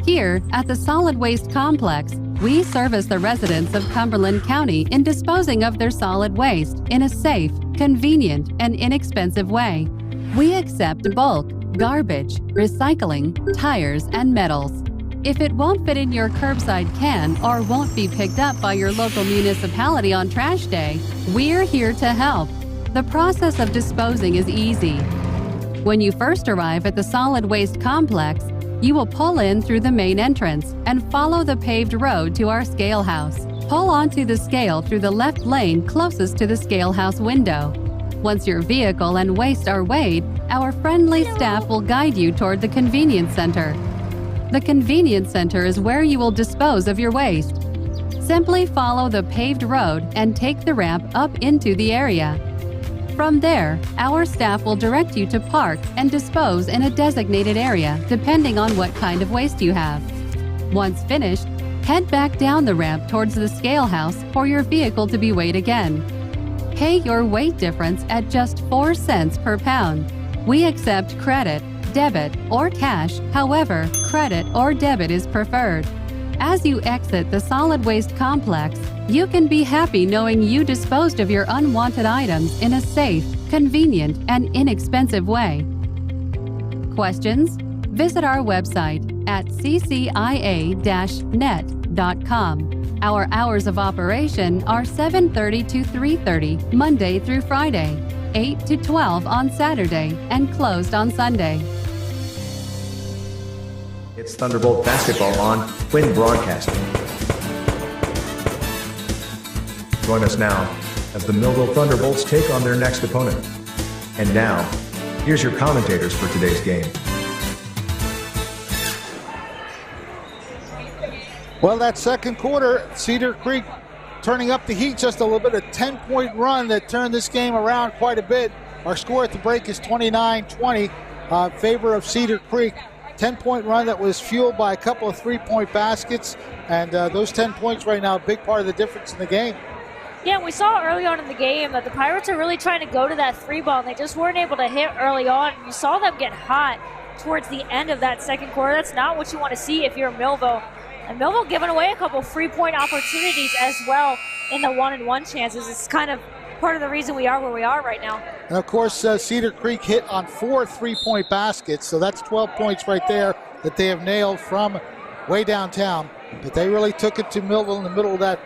Here at the Solid Waste Complex, we service the residents of Cumberland County in disposing of their solid waste in a safe, convenient, and inexpensive way. We accept bulk, garbage, recycling, tires, and metals. If it won't fit in your curbside can or won't be picked up by your local municipality on trash day, we're here to help. The process of disposing is easy. When you first arrive at the Solid Waste Complex, you will pull in through the main entrance and follow the paved road to our scale house. Pull onto the scale through the left lane closest to the scale house window. Once your vehicle and waste are weighed, our friendly staff will guide you toward the convenience center. The convenience center is where you will dispose of your waste. Simply follow the paved road and take the ramp up into the area. From there, our staff will direct you to park and dispose in a designated area, depending on what kind of waste you have. Once finished, head back down the ramp towards the scale house for your vehicle to be weighed again. Pay your weight difference at just 4 cents per pound. We accept credit, debit, or cash. However, credit or debit is preferred. As you exit the solid waste complex, you can be happy knowing you disposed of your unwanted items in a safe, convenient, and inexpensive way. Questions? Visit our website at ccia-net.com. Our hours of operation are 7:30 to 3:30, Monday through Friday, 8 to 12 on Saturday, and closed on Sunday. It's Thunderbolt basketball on Twin Broadcasting. Join us now as the Millville Thunderbolts take on their next opponent. And now, here's your commentators for today's game. Well, that second quarter, Cedar Creek turning up the heat just a little bit, a 10-point run that turned this game around quite a bit. Our score at the break is 29-20 in favor of Cedar Creek. 10-point run that was fueled by a couple of three-point baskets, and those 10 points right now, a big part of the difference in the game. Yeah, we saw early on in the game that the Pirates are really trying to go to that three ball, and they just weren't able to hit early on. You saw them get hot towards the end of that second quarter. That's not what you want to see if you're Millville. And Millville giving away a couple free-point opportunities as well in the one-and-one chances. It's kind of part of the reason we are where we are right now. And of course, Cedar Creek hit on 4 three-point baskets, so that's 12 points right there that they have nailed from way downtown. But they really took it to Millville in the middle of that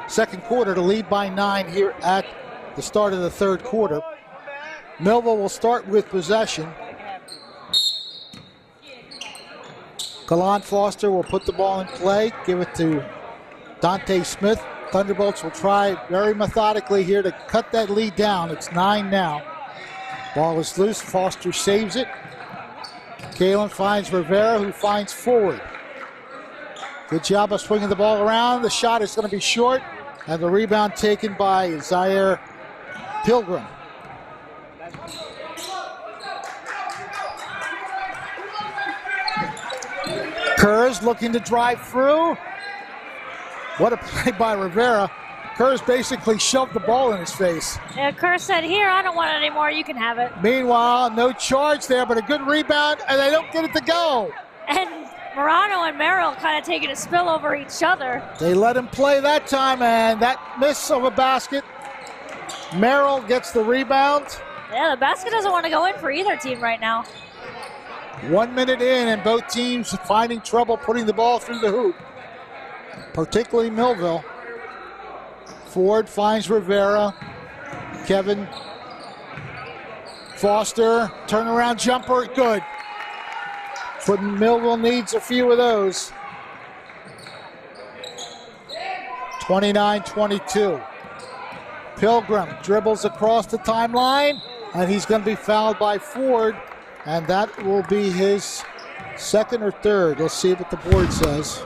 second quarter to lead by 9 here at the start of the third quarter. Millville will start with possession. Kalan Foster will put the ball in play, give it to Dante Smith. Thunderbolts will try very methodically here to cut that lead down. It's 9 now. Ball is loose. Foster saves it. Kalen finds Rivera, who finds Ford. Good job of swinging the ball around. The shot is going to be short, and the rebound taken by Zaire Pilgrim. Kurz looking to drive through. What a play by Rivera. Kurz basically shoved the ball in his face. Yeah, Kurz said, here, I don't want it anymore. You can have it. Meanwhile, no charge there, but a good rebound, and they don't get it to go. And Morano and Merrill kind of taking a spill over each other. They let him play that time, and that miss of a basket. Merrill gets the rebound. Yeah, the basket doesn't want to go in for either team right now. 1 minute in, and both teams finding trouble putting the ball through the hoop, particularly Millville. Ford finds Rivera. Kevin Foster, turnaround jumper, good. But Millville needs a few of those. 29-22. Pilgrim dribbles across the timeline, and he's going to be fouled by Ford, and that will be his second or third. Let's see what the board says.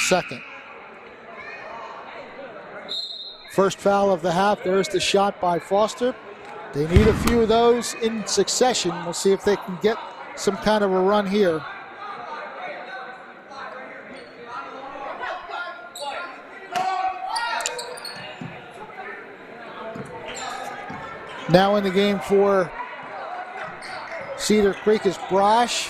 Second. First foul of the half. There's the shot by Foster. They need a few of those in succession. We'll see if they can get some kind of a run here. Now in the game for Cedar Creek is Brosh.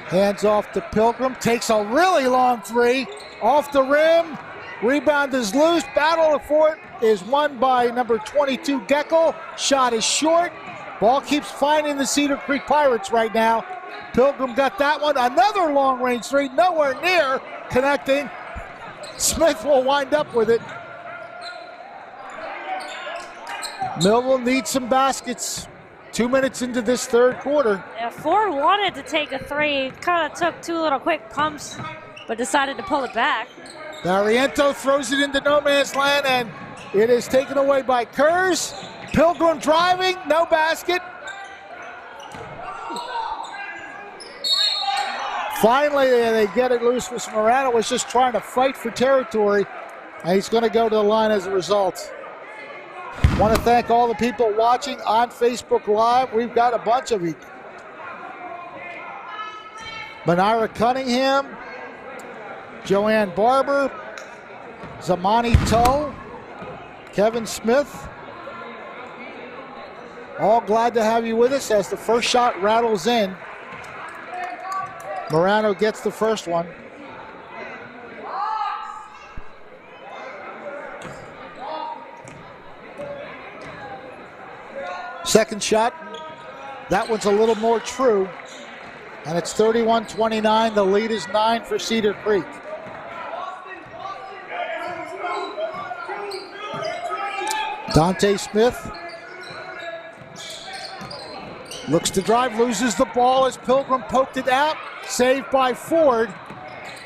Hands off to Pilgrim. Takes a really long three. Off the rim. Rebound is loose. Battle for it is won by number 22, Geckel. Shot is short. Ball keeps finding the Cedar Creek Pirates right now. Pilgrim got that one. Another long-range three. Nowhere near connecting. Smith will wind up with it. Millville needs some baskets. 2 minutes into this third quarter. Yeah, Ford wanted to take a three. Kind of took two little quick pumps, but decided to pull it back. Barriento throws it into no man's land, and it is taken away by Kurz. Pilgrim driving, no basket. Finally, they get it loose. Morano was just trying to fight for territory, and he's going to go to the line as a result. Want to thank all the people watching on Facebook Live. We've got a bunch of you. Manira Cunningham, Joanne Barber, Zamani Toe, Kevin Smith. All glad to have you with us as the first shot rattles in. Morano gets the first one. Second shot, that one's a little more true, and it's 31-29. The lead is 9 for Cedar Creek. Dante Smith looks to drive, loses the ball as Pilgrim poked it out. Saved by Ford.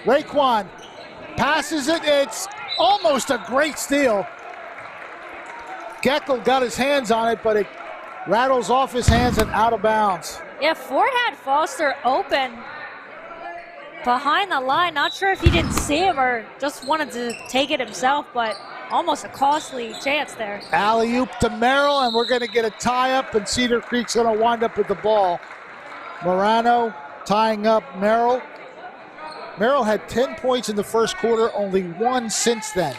Raekwon passes it. It's almost a great steal. Geckel got his hands on it, but it rattles off his hands and out of bounds. Yeah, Ford had Foster open behind the line. Not sure if he didn't see him or just wanted to take it himself, but almost a costly chance there. Alley-oop to Merrill, and we're going to get a tie-up, and Cedar Creek's going to wind up with the ball. Morano tying up Merrill. Merrill had 10 points in the first quarter, only 1 since then.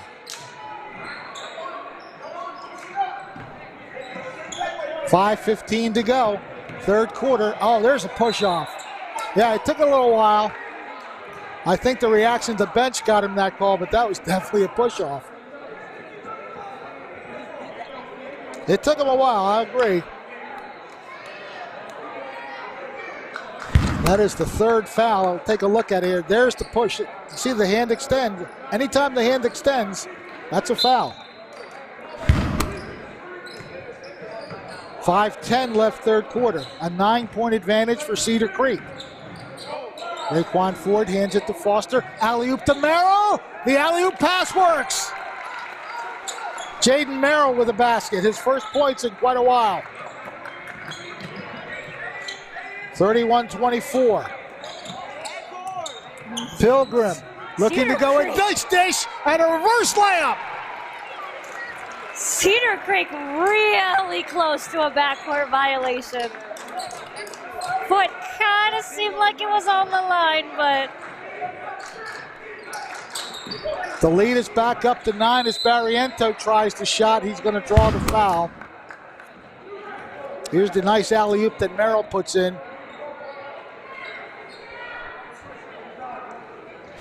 .5:15 to go, third quarter. Oh, there's a push-off. Yeah, it took a little while. I think the reaction to the bench got him that call, but that was definitely a push-off. It took him a while, I agree. That is the third foul. I'll take a look at it here. There's the push. You see the hand extend. Anytime the hand extends, that's a foul. 5:10 left third quarter. A 9-point advantage for Cedar Creek. Raekwon Ford hands it to Foster. Alley-oop to Merrill. The alley-oop pass works. Jaden Merrill with a basket. His first points in quite a while. 31-24. Pilgrim looking to go in. Nice dish and a reverse layup. Cedar Creek really close to a backcourt violation. Foot kind of seemed like it was on the line, but the lead is back up to 9 as Barriento tries the shot. He's going to draw the foul. Here's the nice alley-oop that Merrill puts in.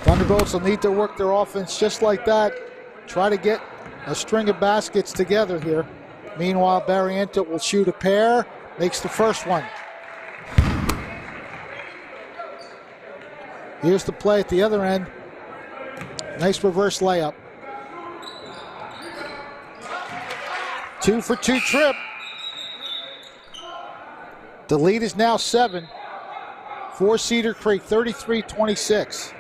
Thunderbolts will need to work their offense just like that. Try to get a string of baskets together here. Meanwhile, Barriento will shoot a pair. Makes the first one. Here's the play at the other end. Nice reverse layup. 2-for-2 trip. The lead is now 7 for Cedar Creek, 33-26.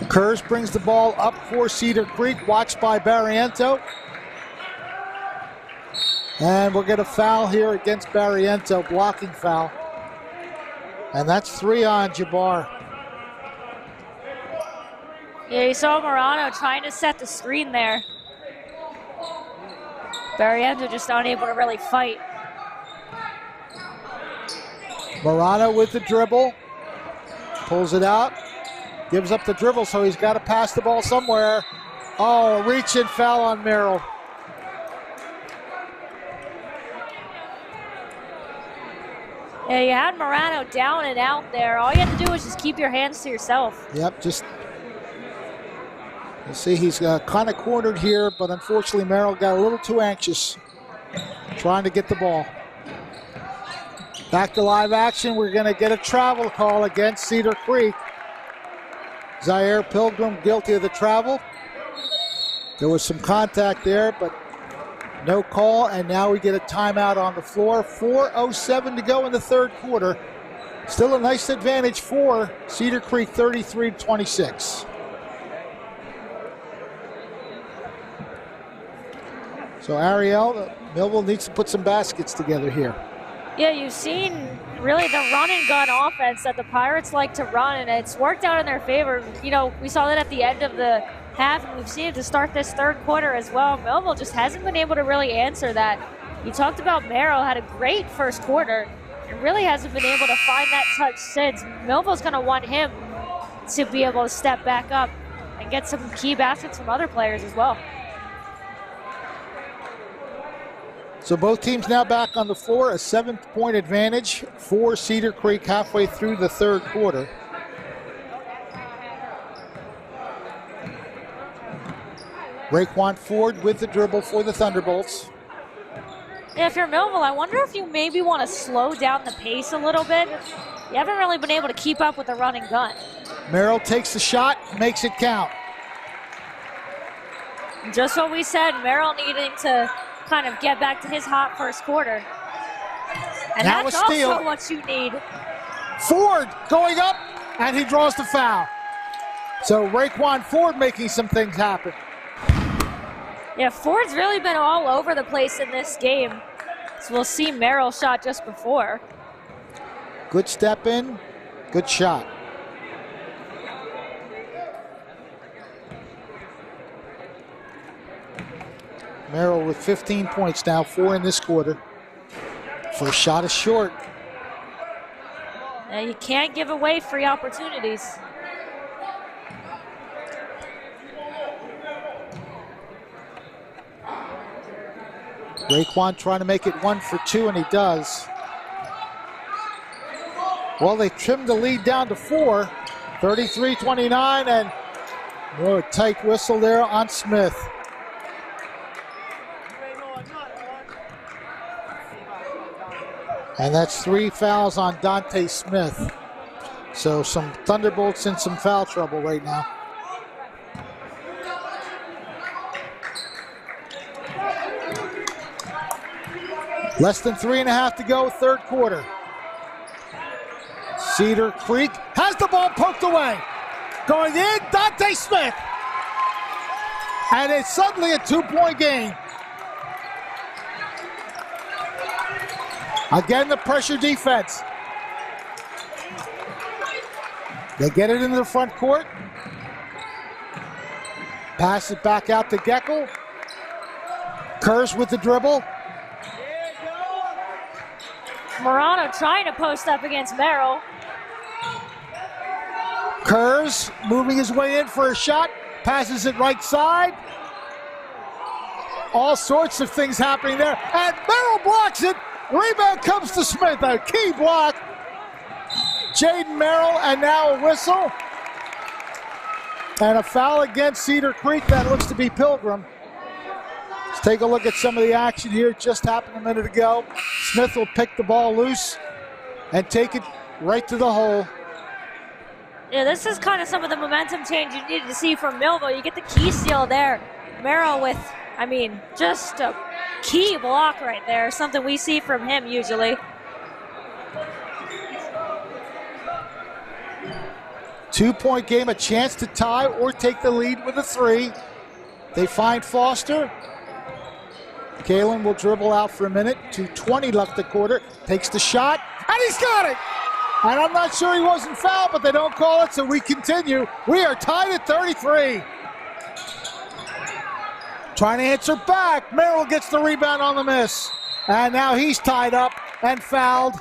Kurz brings the ball up for Cedar Creek, watched by Barriento. And we'll get a foul here against Barriento, blocking foul. And that's 3 on Jabbar. yeah, you saw Morano trying to set the screen there. Barriento just unable to really fight. Morano with the dribble. pulls it out, gives up the dribble, so he's got to pass the ball somewhere. Oh, reach and foul on Merrill. Yeah, you had Morano down and out there. All you have to do is just keep your hands to yourself. Yep, just you see he's kind of cornered here, but unfortunately Merrill got a little too anxious trying to get the ball. Back to live action. We're going to get a travel call against Cedar Creek. Zaire Pilgrim guilty of the travel. There was some contact there, but no call, and now we get a timeout on the floor. 4:07 to go in the third quarter. Still a nice advantage for Cedar Creek, 33-26. So Ariel, Millville needs to put some baskets together here. Yeah, you've seen really the run and gun offense that the Pirates like to run, and it's worked out in their favor. You know, we saw that at the end of the half, and we've seen it to start this third quarter as well. Millville just hasn't been able to really answer that. You talked about Merrill had a great first quarter and really hasn't been able to find that touch since. Millville's going to want him to be able to step back up and get some key baskets from other players as well. So both teams now back on the floor, a 7-point advantage for Cedar Creek halfway through the third quarter. Raekwon Ford with the dribble for the Thunderbolts. Yeah, if you're Millville, I wonder if you maybe want to slow down the pace a little bit. You haven't really been able to keep up with the run and gun. Merrill takes the shot, makes it count. Just what we said, Merrill needing to kind of get back to his hot first quarter. And now that's a steal. Also what you need. Ford going up, and he draws the foul. So Raekwon Ford making some things happen. Yeah, Ford's really been all over the place in this game. So we'll see Merrill shot just before. Good step in, good shot. Merrill with 15 points now, 4 in this quarter. First shot is short. Now you can't give away free opportunities. Raekwon trying to make it 1 for 2, and he does. Well, they trimmed the lead down to 4, 33-29, and a tight whistle there on Smith. And that's 3 fouls on Dante Smith. So some Thunderbolts in some foul trouble right now. Less than 3.5 to go, third quarter. Cedar Creek has the ball poked away. Going in, Dante Smith. And it's suddenly a 2-point game. Again, the pressure defense. They get it into the front court. Pass it back out to Geckel. Kurz with the dribble. Morano trying to post up against Merrill. Kurz moving his way in for a shot. Passes it right side. All sorts of things happening there. And Merrill blocks it. Rebound comes to Smith, a key block. Jaden Merrill, and now a whistle. And a foul against Cedar Creek. That looks to be Pilgrim. Let's take a look at some of the action here. It just happened a minute ago. Smith will pick the ball loose and take it right to the hole. Yeah, this is kind of some of the momentum change you needed to see from Millville. You get the key steal there. Merrill with, I mean, just a key block right there, something we see from him usually. Two-point game, a chance to tie or take the lead with a 3. They find Foster. Kalen will dribble out for a minute. 2:20 left the quarter. Takes the shot, and he's got it! And I'm not sure he wasn't fouled, but they don't call it, so we continue. We are tied at 33. Trying to answer back. Merrill gets the rebound on the miss. And now he's tied up and fouled.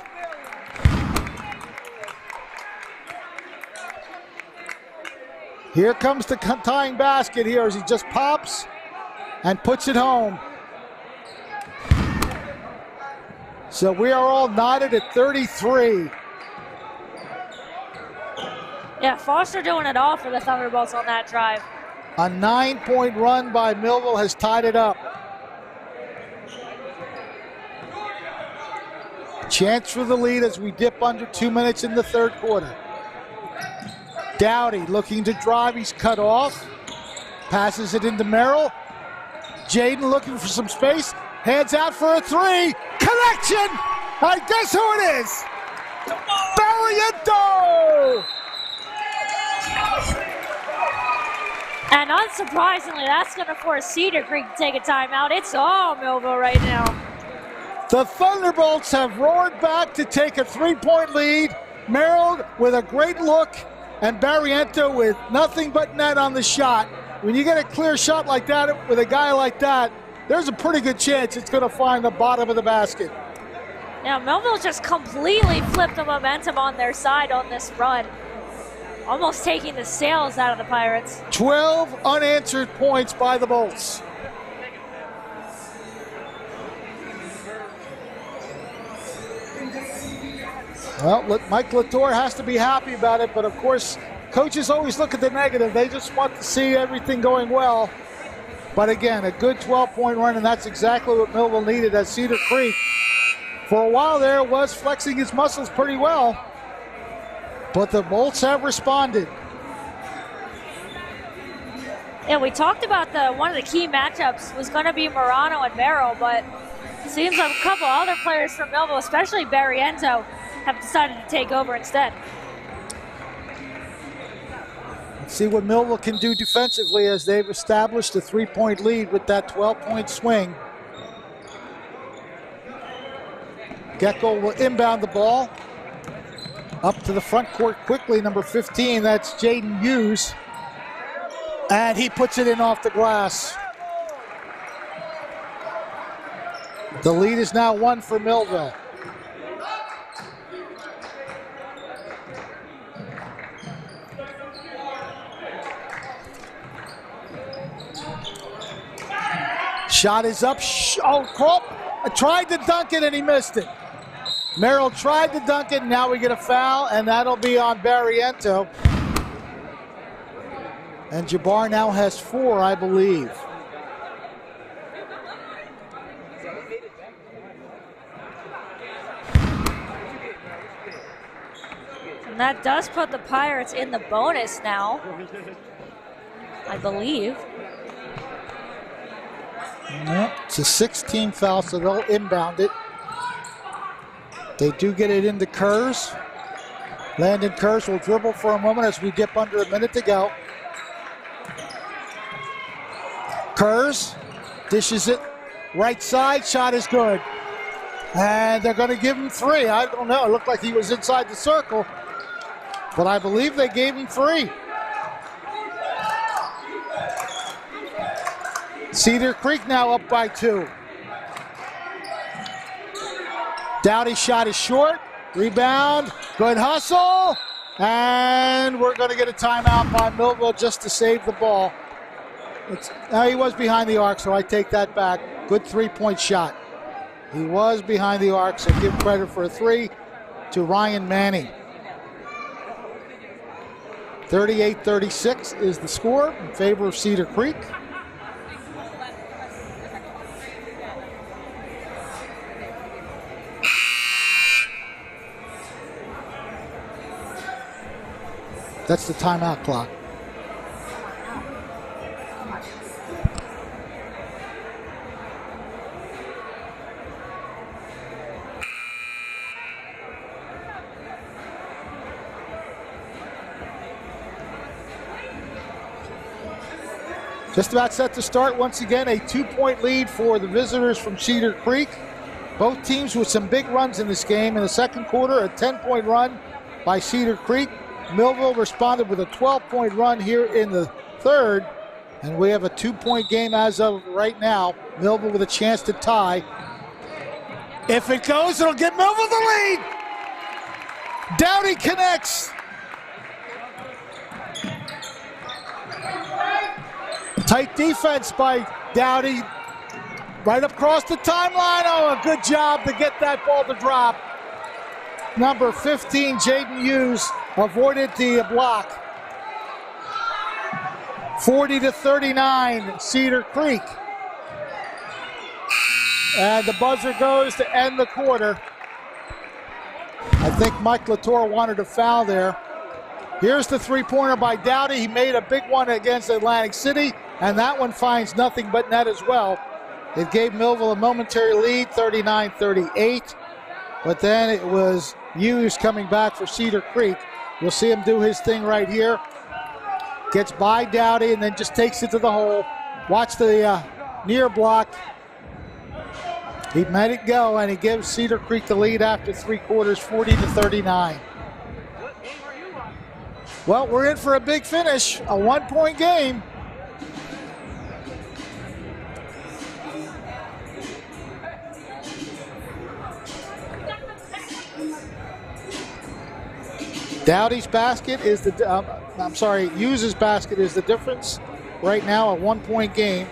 Here comes the tying basket here as he just pops and puts it home. So we are all knotted at 33. Yeah, Foster doing it all for the Thunderbolts on that drive. A 9-point run by Millville has tied it up. Chance for the lead as we dip under 2 minutes in the third quarter. Dowdy looking to drive, he's cut off. Passes it into Merrill. Jaden looking for some space. Hands out for a three. Connection! I guess who it is? Barriento! And unsurprisingly, that's going to force Cedar Creek to take a timeout. It's all Millville right now. The Thunderbolts have roared back to take a 3-point lead. Merrill with a great look, and Barriento with nothing but net on the shot. When you get a clear shot like that with a guy like that, there's a pretty good chance it's going to find the bottom of the basket. Now, Millville just completely flipped the momentum on their side on this run. Almost taking the sails out of the Pirates. 12 unanswered points by the Bolts. Well, Mike Latour has to be happy about it, but of course, coaches always look at the negative. They just want to see everything going well. But again, a good 12-point run, and that's exactly what Millville needed as Cedar Creek, for a while there, was flexing his muscles pretty well. But the Bolts have responded. Yeah, we talked about one of the key matchups was going to be Morano and Merrill, but it seems like a couple other players from Millville, especially Barriento, have decided to take over instead. Let's see what Millville can do defensively as they've established a 3-point lead with that 12-point swing. Gecko will inbound the ball. Up to the front court quickly, number 15, that's Jaden Hughes. And he puts it in off the glass. The lead is now 1 for Millville. Shot is up. Kropp tried to dunk it and he missed it. Merrill tried to dunk it, and now we get a foul, and that'll be on Barriento. And Jabbar now has 4, I believe. And that does put the Pirates in the bonus now, I believe. Yep, it's a 16 foul, so they'll inbound it. They do get it into Kurz. Landon Kurz will dribble for a moment as we dip under a minute to go. Kurz dishes it right side, shot is good. And they're going to give him 3. I don't know, it looked like he was inside the circle, but I believe they gave him 3. Cedar Creek now up by 2. Dowdy's shot is short. Rebound. Good hustle. And we're going to get a timeout by Millville just to save the ball. He was behind the arc, so I take that back. Good 3-point shot. He was behind the arc, so give credit for a 3 to Ryan Manning. 38-36 is the score in favor of Cedar Creek. That's the timeout clock. Just about set to start once again. A 2-point lead for the visitors from Cedar Creek. Both teams with some big runs in this game. In the second quarter, a 10-point run by Cedar Creek. Millville responded with a 12-point run here in the third, and we have a 2-point game as of right now. Millville with a chance to tie. If it goes, it'll give Millville the lead. Dowdy connects. Tight defense by Dowdy. Right across the timeline. Oh, a good job to get that ball to drop. Number 15, Jaden Hughes, avoided the block. 40-39, Cedar Creek. And the buzzer goes to end the quarter. I think Mike Latour wanted a foul there. Here's the three-pointer by Dowdy. He made a big one against Atlantic City, and that one finds nothing but net as well. It gave Millville a momentary lead, 39-38. But then it was Hughes coming back for Cedar Creek. You'll see him do his thing right here. Gets by Dowdy and then just takes it to the hole. Watch the near block. He let it go, and he gives Cedar Creek the lead after three quarters, 40-39. Well, we're in for a big finish, a one-point game. Dowdy's basket is the, Hughes' basket is the difference. Right now, a one-point game.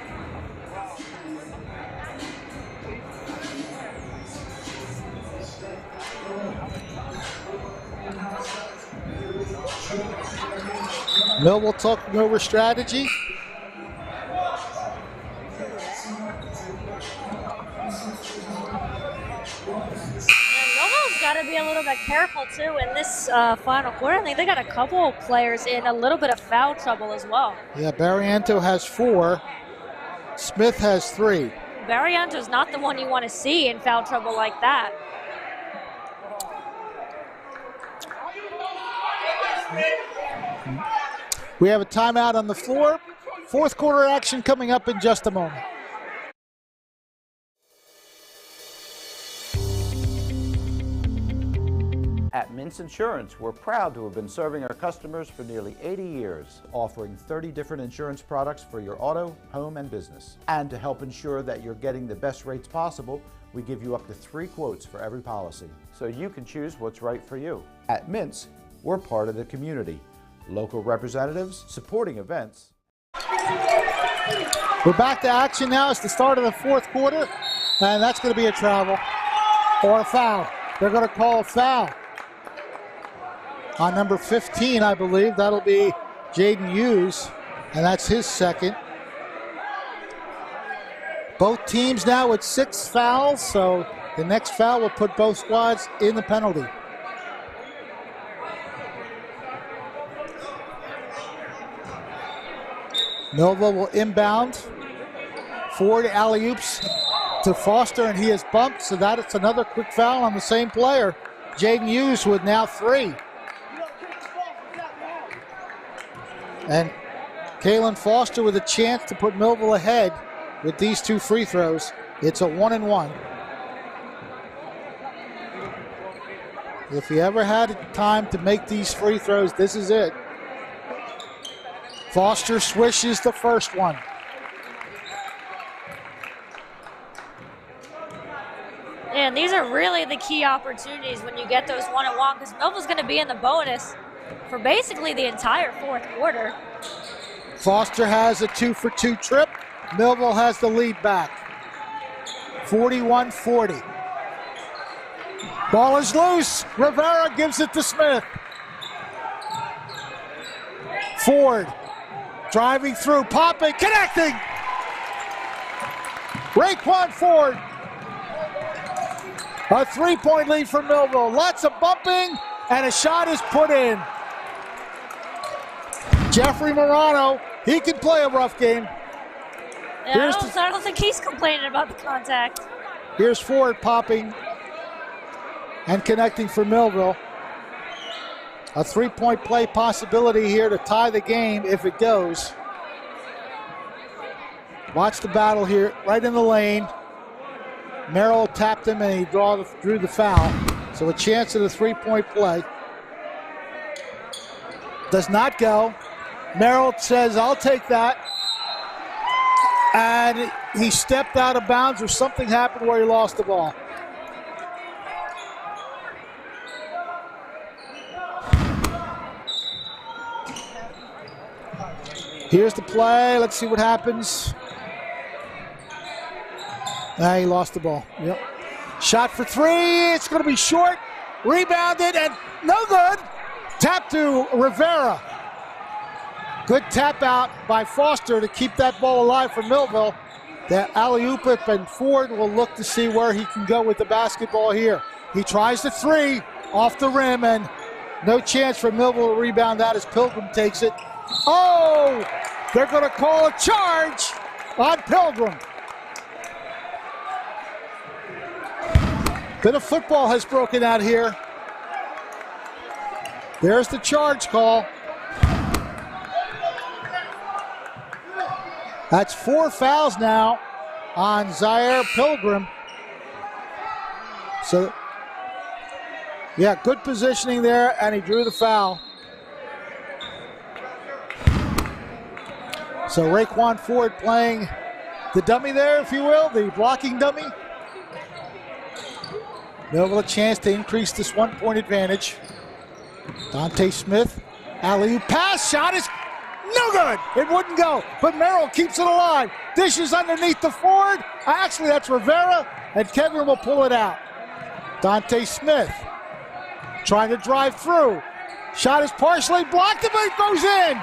Millville took over strategy. Got to be a little bit careful too in this final quarter. I think they got a couple of players in a little bit of foul trouble as well. Yeah, Barriento has 4. Smith has 3. Barriento's not the one you want to see in foul trouble like that. We have a timeout on the floor. Fourth quarter action coming up in just a moment. At Mintz Insurance, we're proud to have been serving our customers for nearly 80 years, offering 30 different insurance products for your auto, home, and business. And to help ensure that you're getting the best rates possible, we give you up to 3 quotes for every policy, so you can choose what's right for you. At Mintz, we're part of the community. Local representatives, supporting events. We're back to action now. It's the start of the fourth quarter, and that's going to be a travel or a foul. They're going to call a foul on number 15, I believe. That'll be Jaden Hughes, and that's his second. Both teams now with 6 fouls, so the next foul will put both squads in the penalty. Millville will inbound. Ford alley-oops to Foster, and he is bumped, so that's another quick foul on the same player. Jaden Hughes with now 3. And Kalen Foster with a chance to put Millville ahead with these 2 free throws. It's a 1-and-1. If he ever had time to make these free throws, this is it. Foster swishes the first one. And these are really the key opportunities when you get those 1-and-1, because Millville's going to be in the bonus for basically the entire fourth quarter. Foster has a 2-for-2 trip. Millville has the lead back. 41-40. Ball is loose. Rivera gives it to Smith. Ford driving through, popping, connecting. Raekwon Ford. A 3-point lead for Millville. Lots of bumping, and a shot is put in. Jeffrey Morano, he can play a rough game. Yeah, I don't think he's complaining about the contact. Here's Ford popping and connecting for Millville. A 3-point play possibility here to tie the game if it goes. Watch the battle here, right in the lane. Merrill tapped him and he drew the foul. So a chance at a 3-point play. Does not go. Merrill says, I'll take that. And he stepped out of bounds, or something happened where he lost the ball. Here's the play. Let's see what happens. He lost the ball. Yep. Shot for three. It's going to be short. Rebounded and no good. Tap to Rivera. Good tap out by Foster to keep that ball alive for Millville. That alley-oop it, and Ford will look to see where he can go with the basketball here. He tries the three off the rim, and no chance for Millville to rebound that as Pilgrim takes it. Oh, they're going to call a charge on Pilgrim. Bit of football has broken out here. There's the charge call. That's 4 fouls now on Zaire Pilgrim. So, yeah, good positioning there, and he drew the foul. So Raekwon Ford playing the dummy there, if you will, the blocking dummy. Millville a chance to increase this 1-point advantage. Dante Smith, alley-oop pass, shot is no good. It wouldn't go, but Merrill keeps it alive. Dishes underneath the Ford. Actually, that's Rivera, and Kevin will pull it out. Dante Smith trying to drive through. Shot is partially blocked, but it goes in.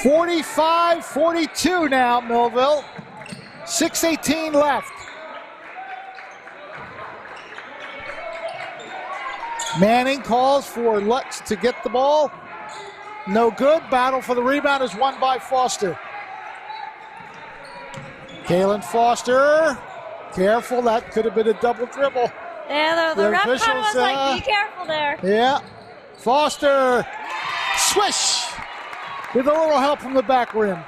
45-42 now, Millville. 6:18 left. Manning calls for Lutz to get the ball. No good. Battle for the rebound is won by Foster. Kalen Foster. Careful, that could have been a double dribble. Yeah, the ref kind of was like, be careful there. Yeah. Foster. Swish. With a little help from the back rim.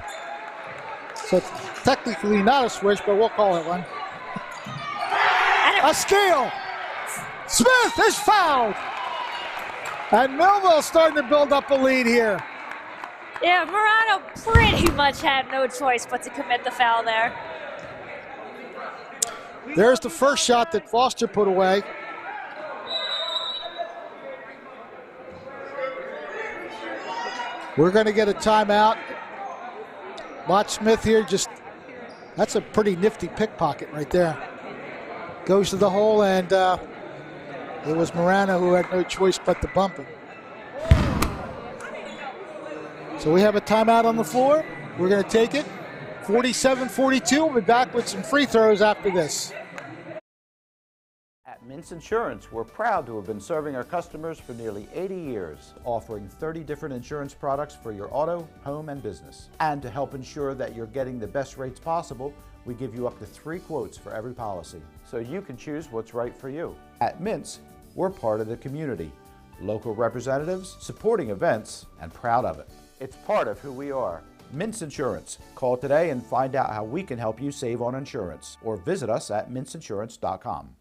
So technically not a swish, but we'll call it one. A steal. Smith is fouled. And Millville starting to build up a lead here. Yeah, Morano pretty much had no choice but to commit the foul there. There's the first shot that Foster put away. We're going to get a timeout. Mott Smith here that's a pretty nifty pickpocket right there. Goes to the hole, and it was Morano who had no choice but to bump him. So we have a timeout on the floor. We're going to take it. 47-42. We'll be back with some free throws after this. At Mintz Insurance, we're proud to have been serving our customers for nearly 80 years, offering 30 different insurance products for your auto, home, and business. And to help ensure that you're getting the best rates possible, we give you up to 3 quotes for every policy, so you can choose what's right for you. At Mintz, we're part of the community, local representatives, supporting events, and proud of it. It's part of who we are. Mintz Insurance. Call today and find out how we can help you save on insurance, or visit us at mintzinsurance.com.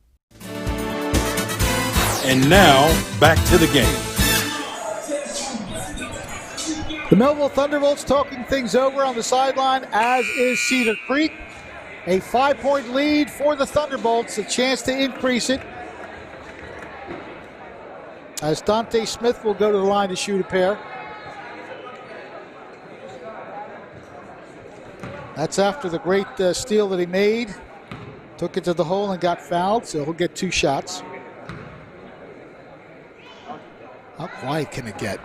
And now, back to the game. The Millville Thunderbolts talking things over on the sideline, as is Cedar Creek. A 5-point lead for the Thunderbolts, a chance to increase it. As Dante Smith will go to the line to shoot a pair. That's after the great steal that he made. Took it to the hole and got fouled, so he'll get 2 shots. How quiet can it get?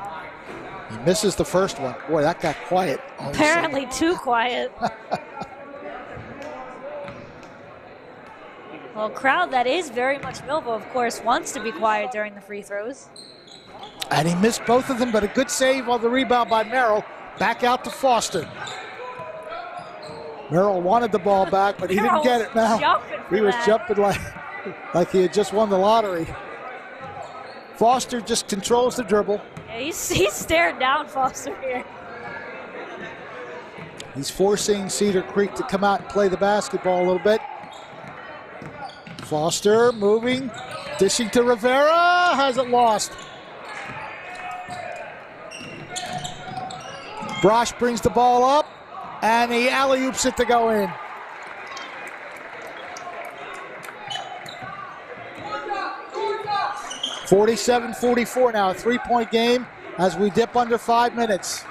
He misses the first one. Boy, that got quiet. Apparently too quiet. Well, crowd that is very much Millville, of course, wants to be quiet during the free throws. And he missed both of them, but a good save on the rebound by Merrill. Back out to Foster. Merrill wanted the ball back, but he didn't get it now. He was jumping like he had just won the lottery. Foster just controls the dribble. Yeah, he's staring down Foster here. He's forcing Cedar Creek to come out and play the basketball a little bit. Foster moving, dishing to Rivera, has it lost. Brosh brings the ball up, and he alley-oops it to go in. 47-44 now, a 3-point game as we dip under 5 minutes.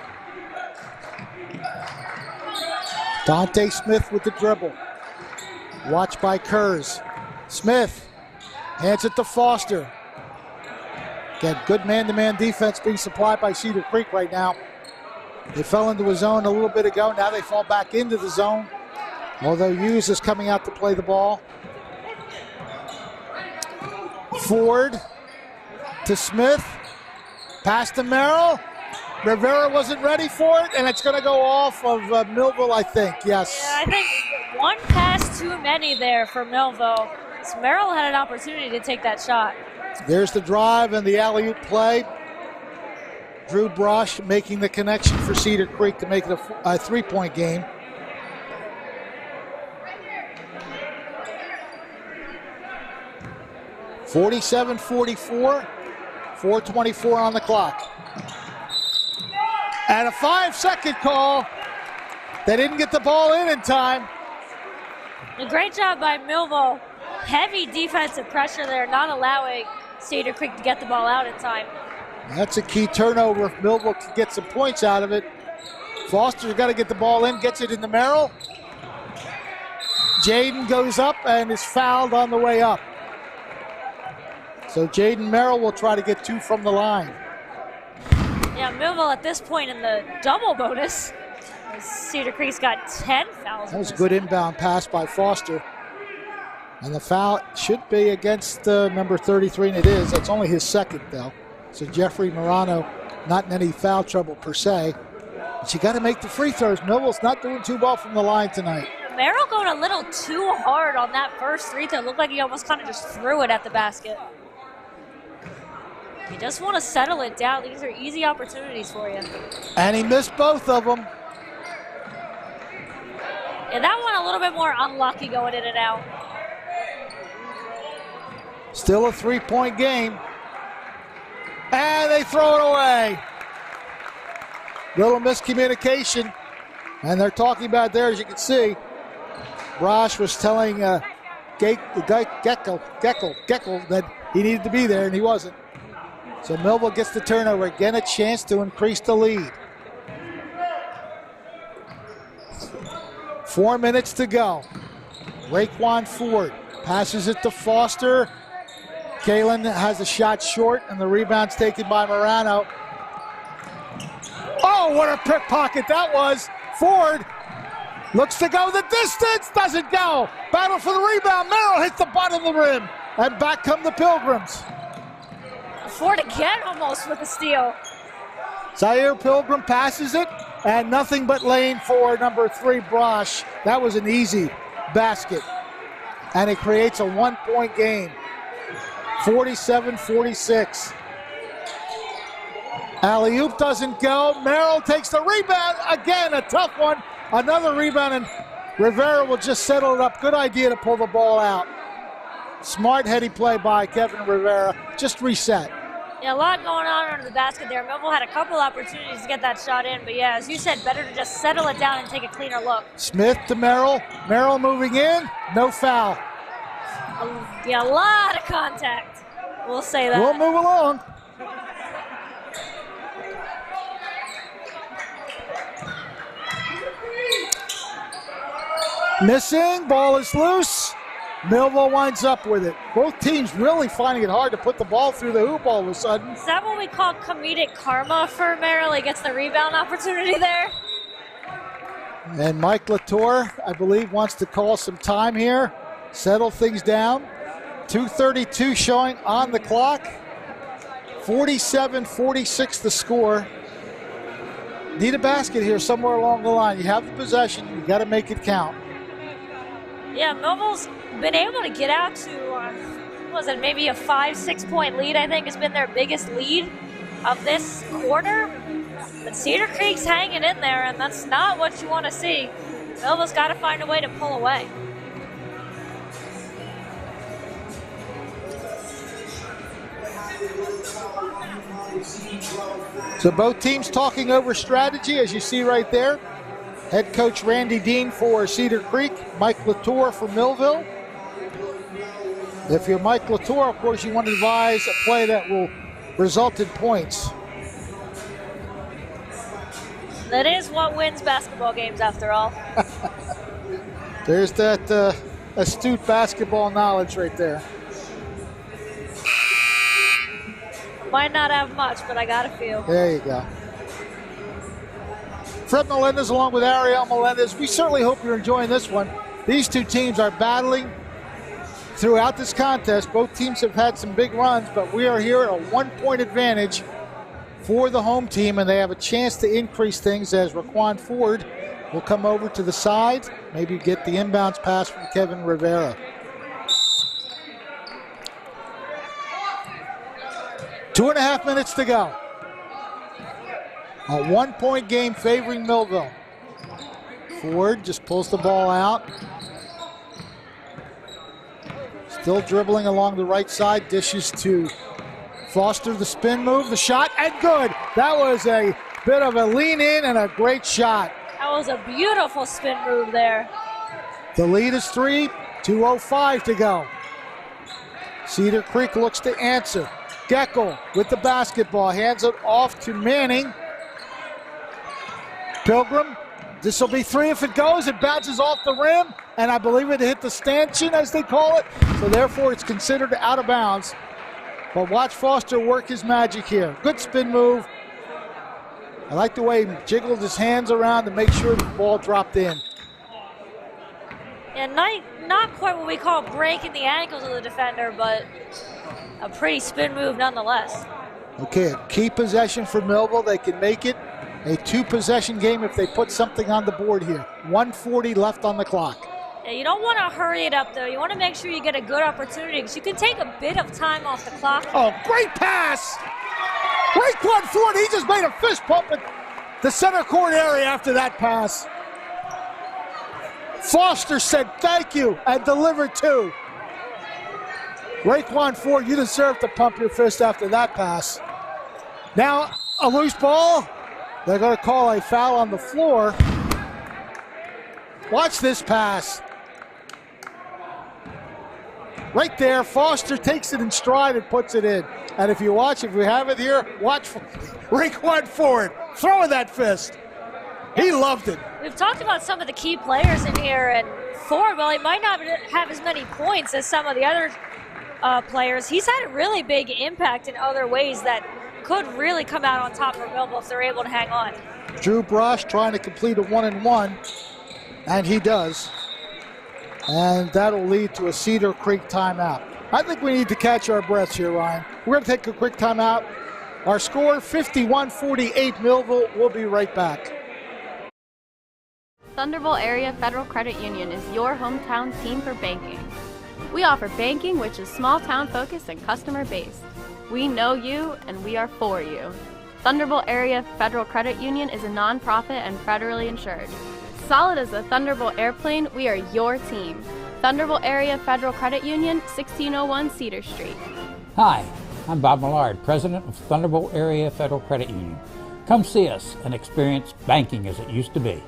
Dante Smith with the dribble. Watched by Kurz. Smith hands it to Foster. Again, good man-to-man defense being supplied by Cedar Creek right now. They fell into a zone a little bit ago. Now they fall back into the zone. Although Hughes is coming out to play the ball. Ford to Smith. Pass to Merrill. Rivera wasn't ready for it, and it's going to go off of Millville, I think. Yes. Yeah, I think one pass too many there for Millville. So Merrill had an opportunity to take that shot. There's the drive and the alley-oop play. Drew Brosh making the connection for Cedar Creek to make it a 3-point game. (47-44), 4:24 on the clock. And a 5-second call. They didn't get the ball in time. A great job by Millville. Heavy defensive pressure there, not allowing Cedar Creek to get the ball out in time. That's a key turnover if Millville can get some points out of it. Foster's got to get the ball in, gets it into Merrill. Jaden goes up and is fouled on the way up. So Jaden Merrill will try to get 2 from the line. Yeah, Millville at this point in the double bonus. Cedar Creek's got 10 fouls. That was a good inbound pass by Foster. And the foul should be against number 33, and it is. That's only his second, though. So Jeffrey Morano not in any foul trouble per se. But you got to make the free throws. Millville's not doing too well from the line tonight. Merrill going a little too hard on that first free throw. It looked like he almost kind of just threw it at the basket. You just want to settle it down. These are easy opportunities for you. And he missed both of them. Yeah, that one a little bit more unlucky going in and out. Still a 3-point game. And they throw it away. Little miscommunication. And they're talking about there, as you can see. Brosh was telling Geckel that he needed to be there, and he wasn't. So Millville gets the turnover. Again, a chance to increase the lead. 4 minutes to go. Raekwon Ford passes it to Foster. Kalen has a shot short, and the rebound's taken by Morano. Oh, what a pickpocket that was. Ford looks to go the distance, doesn't go. Battle for the rebound. Merrill hits the bottom of the rim, and back come the Pilgrims. Ford again almost with a steal. Zaire Pilgrim passes it, and nothing but lane for number 3, Brosh. That was an easy basket, and it creates a 1-point game. 47-46. Alley-oop doesn't go. Merrill takes the rebound. Again, a tough one. Another rebound, and Rivera will just settle it up. Good idea to pull the ball out. Smart, heady play by Kevin Rivera. Just reset. Yeah, a lot going on under the basket there. Millville had a couple opportunities to get that shot in, but yeah, as you said, better to just settle it down and take a cleaner look. Smith to Merrill. Merrill moving in. No foul. Yeah, a lot of contact. We'll say that. We'll move along. Missing. Ball is loose. Millville winds up with it. Both teams really finding it hard to put the ball through the hoop all of a sudden. Is that what we call comedic karma for Merrill? He gets the rebound opportunity there. And Mike Latour, I believe, wants to call some time here, settle things down. 2:32 showing on the clock. 47-46 the score. Need a basket here somewhere along the line. You have the possession. You got to make it count. Yeah, Millville's been able to get out to, what was it, maybe a 5-6 point lead, I think has been their biggest lead of this quarter. But Cedar Creek's hanging in there, and that's not what you want to see. Millville's got to find a way to pull away. So both teams talking over strategy, as you see right there. Head coach Randy Dean for Cedar Creek, Mike Latour for Millville. If you're Mike Latour, of course, you want to devise a play that will result in points. That is what wins basketball games, after all. There's that astute basketball knowledge right there. Might not have much, but I got a few. There you go. Fred Melendez along with Ariel Melendez. We certainly hope you're enjoying this one. These two teams are battling throughout this contest. Both teams have had some big runs, but we are here at a 1-point advantage for the home team, and they have a chance to increase things as Raquan Ford will come over to the side, maybe get the inbounds pass from Kevin Rivera. 2.5 minutes to go. A 1-point game favoring Millville. Ford just pulls the ball out. Still dribbling along the right side, dishes to Foster, the spin move, the shot, and good. That was a bit of a lean in and a great shot. That was a beautiful spin move there. The lead is 3, 2:05 to go. Cedar Creek looks to answer. Geckel with the basketball, hands it off to Manning. Pilgrim, this will be 3 if it goes. It bounces off the rim, and I believe it hit the stanchion, as they call it. So therefore, it's considered out of bounds. But watch Foster work his magic here. Good spin move. I like the way he jiggled his hands around to make sure the ball dropped in. Yeah, not quite what we call breaking the ankles of the defender, but a pretty spin move nonetheless. Okay, a key possession for Millville. They can make it a 2-possession game if they put something on the board here. 1:40 left on the clock. Yeah, you don't want to hurry it up, though. You want to make sure you get a good opportunity, because you can take a bit of time off the clock. Oh, great pass! Great one for it. He just made a fist pump at the center court area after that pass. Foster said thank you and delivered too. Raekwon Ford, you deserve to pump your fist after that pass. Now a loose ball. They're going to call a foul on the floor. Watch this pass. Right there, Foster takes it in stride and puts it in. And if you have it here, watch Raekwon Ford throwing that fist. He loved it. We've talked about some of the key players in here, and Ford, well, he might not have as many points as some of the other players. He's had a really big impact in other ways that could really come out on top for Millville if they're able to hang on. Drew Brosh trying to complete a 1-and-1, and he does. And that'll lead to a Cedar Creek timeout. I think we need to catch our breaths here, Ryan. We're going to take a quick timeout. Our score, 51-48 Millville. We'll be right back. Thunderbolt Area Federal Credit Union is your hometown team for banking. We offer banking which is small town focused and customer based. We know you and we are for you. Thunderbolt Area Federal Credit Union is a nonprofit and federally insured. Solid as a Thunderbolt airplane, we are your team. Thunderbolt Area Federal Credit Union, 1601 Cedar Street. Hi, I'm Bob Millard, President of Thunderbolt Area Federal Credit Union. Come see us and experience banking as it used to be.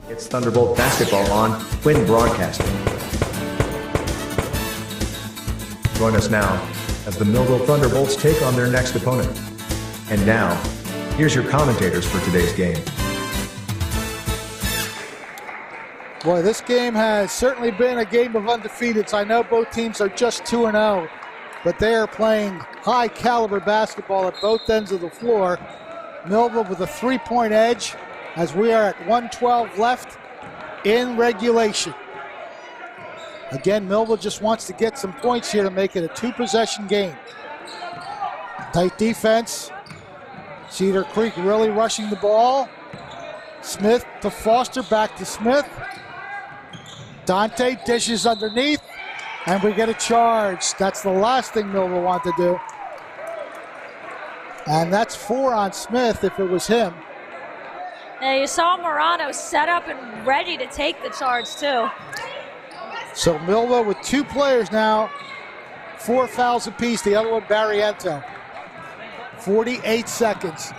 It's Thunderbolt basketball on Twin Broadcasting. Join us now as the Millville Thunderbolts take on their next opponent. And now, here's your commentators for today's game. Boy, this game has certainly been a game of undefeateds. I know both teams are just 2-0, but they are playing high-caliber basketball at both ends of the floor. Millville with a 3-point edge as we are at 1:12 left in regulation. Again, Millville just wants to get some points here to make it a 2-possession game. Tight defense. Cedar Creek really rushing the ball. Smith to Foster, back to Smith. Dante dishes underneath, and we get a charge. That's the last thing Millville want to do. And that's 4 on Smith if it was him. Now you saw Morano set up and ready to take the charge too. So Millville with 2 players now, 4 fouls apiece. The other one, Barriento. 48 seconds.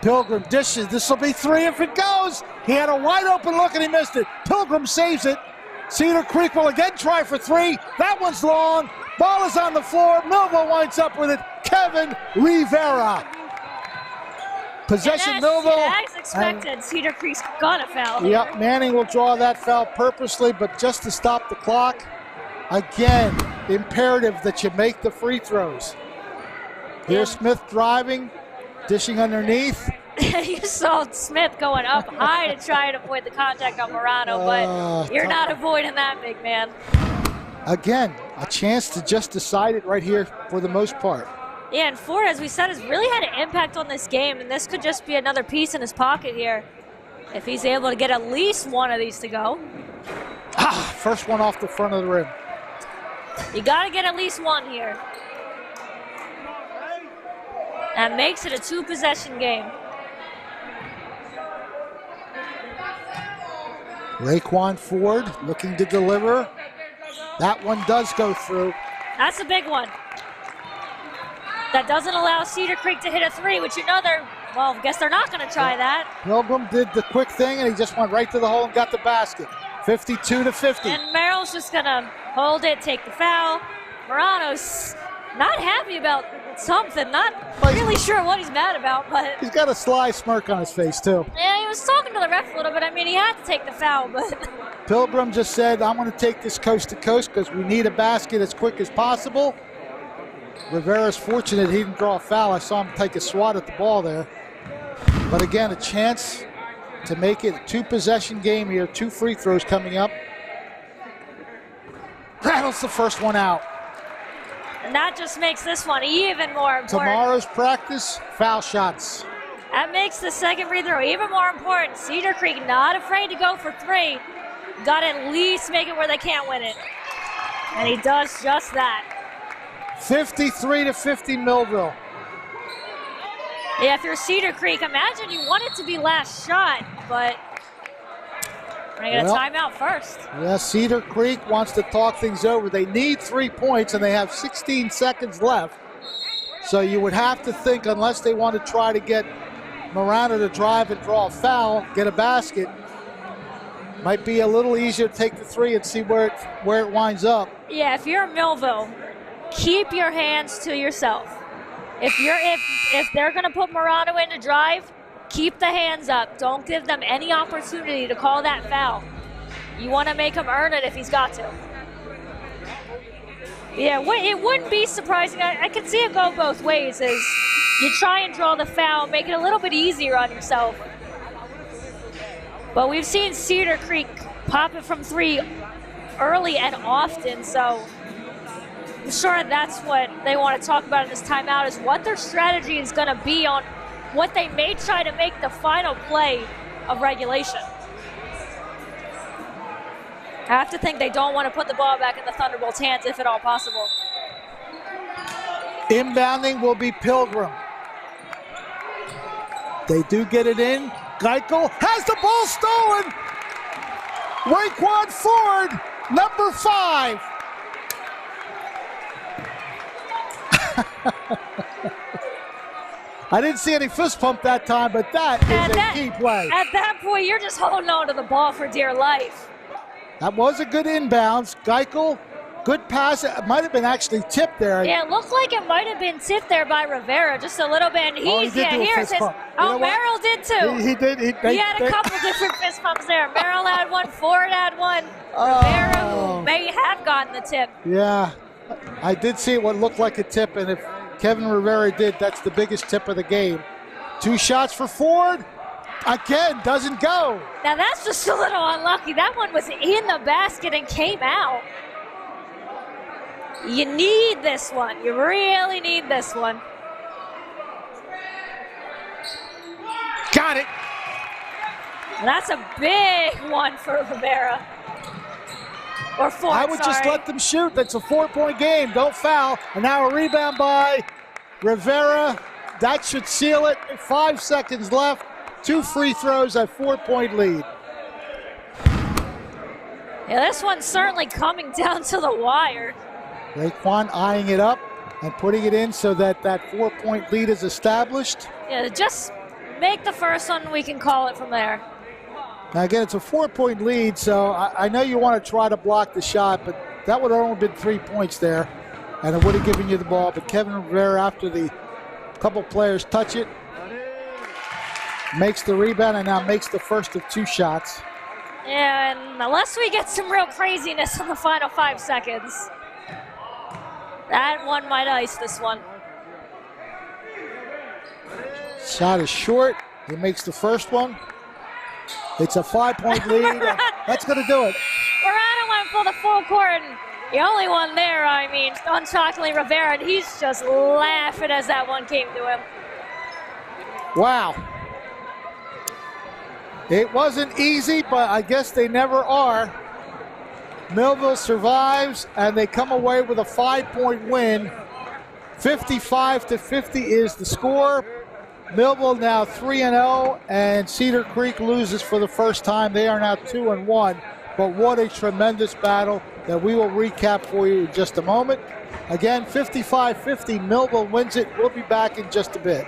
Pilgrim dishes. This will be 3 if it goes. He had a wide open look and he missed it. Pilgrim saves it. Cedar Creek will again try for three. That one's long. Ball is on the floor. Millville winds up with it. Kevin Rivera. Possession Millville. As expected, Cedar Creek's got a foul. Yep, Manning will draw that foul purposely, but just to stop the clock. Again, imperative that you make the free throws. Here's Smith driving, dishing underneath. You saw Smith going up high to try and avoid the contact on Morano, but you're not avoiding that, big man. Again, a chance to just decide it right here for the most part. Yeah, and Ford, as we said, has really had an impact on this game, and this could just be another piece in his pocket here if he's able to get at least one of these to go. First one off the front of the rim. You got to get at least one here. That makes it a two-possession game. Raekwon Ford looking to deliver. That one does go through. That's a big one. That doesn't allow Cedar Creek to hit a three, which you know I guess they're not going to try that. Pilgrim did the quick thing, and he just went right to the hole and got the basket. 52-50. And Merrill's just going to hold it, take the foul. Morano's not happy about something, not really sure what he's mad about, but he's got a sly smirk on his face, too. Yeah, he was talking to the ref a little bit. I mean, he had to take the foul, but Pilgrim just said, I'm going to take this coast to coast because we need a basket as quick as possible. Rivera's fortunate he didn't draw a foul. I saw him take a swat at the ball there. But again, a chance to make it a two-possession game here. 2 free throws coming up. Rattles the first one out. And that just makes this one even more important. Tomorrow's practice, foul shots. That makes the second free throw even more important. Cedar Creek not afraid to go for three. Got to at least make it where they can't win it. And he does just that. 53-50 Millville. Yeah, if you're Cedar Creek, imagine you want it to be last shot, but we're going to get a timeout first. Yeah, Cedar Creek wants to talk things over. They need 3 points, and they have 16 seconds left. So you would have to think, unless they want to try to get Morano to drive and draw a foul, get a basket, might be a little easier to take the three and see where it winds up. Yeah, if you're Millville, keep your hands to yourself. If they're going to put Morano in to drive, keep the hands up. Don't give them any opportunity to call that foul. You want to make him earn it if he's got to. Yeah, it wouldn't be surprising. I could see it go both ways. Is you try and draw the foul, make it a little bit easier on yourself. But we've seen Cedar Creek pop it from three early and often, so I'm sure that's what they want to talk about in this timeout, is what their strategy is going to be on what they may try to make the final play of regulation. I have to think they don't want to put the ball back in the Thunderbolts' hands, if at all possible. Inbounding will be Pilgrim. They do get it in. Geikel has the ball stolen. Raekwon Ford, number 5. I didn't see any fist pump that time, but that is a key play. At that point, you're just holding on to the ball for dear life. That was a good inbounds. Geikel, good pass. It might have been actually tipped there. Yeah, it looked like it might have been tipped there by Rivera just a little bit. And he did do a fist pump. Merrill did too. He did. He had a couple different fist pumps there. Merrill had one, Ford had one. Rivera, who may have gotten the tip. Yeah, I did see what looked like a tip, and if Kevin Rivera did, that's the biggest tip of the game. 2 shots for Ford. Again, doesn't go. Now that's just a little unlucky. That one was in the basket and came out. You need this one. You really need this one. Got it. That's a big one for Rivera. Or Ford, I would just let them shoot. That's a 4-point game. Don't foul. And now a rebound by Rivera. That should seal it. 5 seconds left. 2 free throws, a 4-point lead. Yeah, this one's certainly coming down to the wire. Raekwon eyeing it up and putting it in so that 4-point lead is established. Yeah, just make the first one. We can call it from there. Now, again, it's a 4-point lead, so I know you want to try to block the shot, but that would have only been 3 points there, and it would have given you the ball. But Kevin Rivera, after the couple players touch it, makes the rebound and now makes the first of 2 shots. Yeah, and unless we get some real craziness in the final 5 seconds, that one might ice this one. Shot is short. He makes the first one. It's a 5-point lead. That's going to do it. Morano went for the full court, and the only one there, I mean, unshockingly Rivera, and he's just laughing as that one came to him. Wow. It wasn't easy, but I guess they never are. Millville survives, and they come away with a 5-point win. 55-50 is the score. Millville now 3-0, and Cedar Creek loses for the first time. They are now 2-1, but what a tremendous battle that we will recap for you in just a moment. Again, 55-50, Millville wins it. We'll be back in just a bit.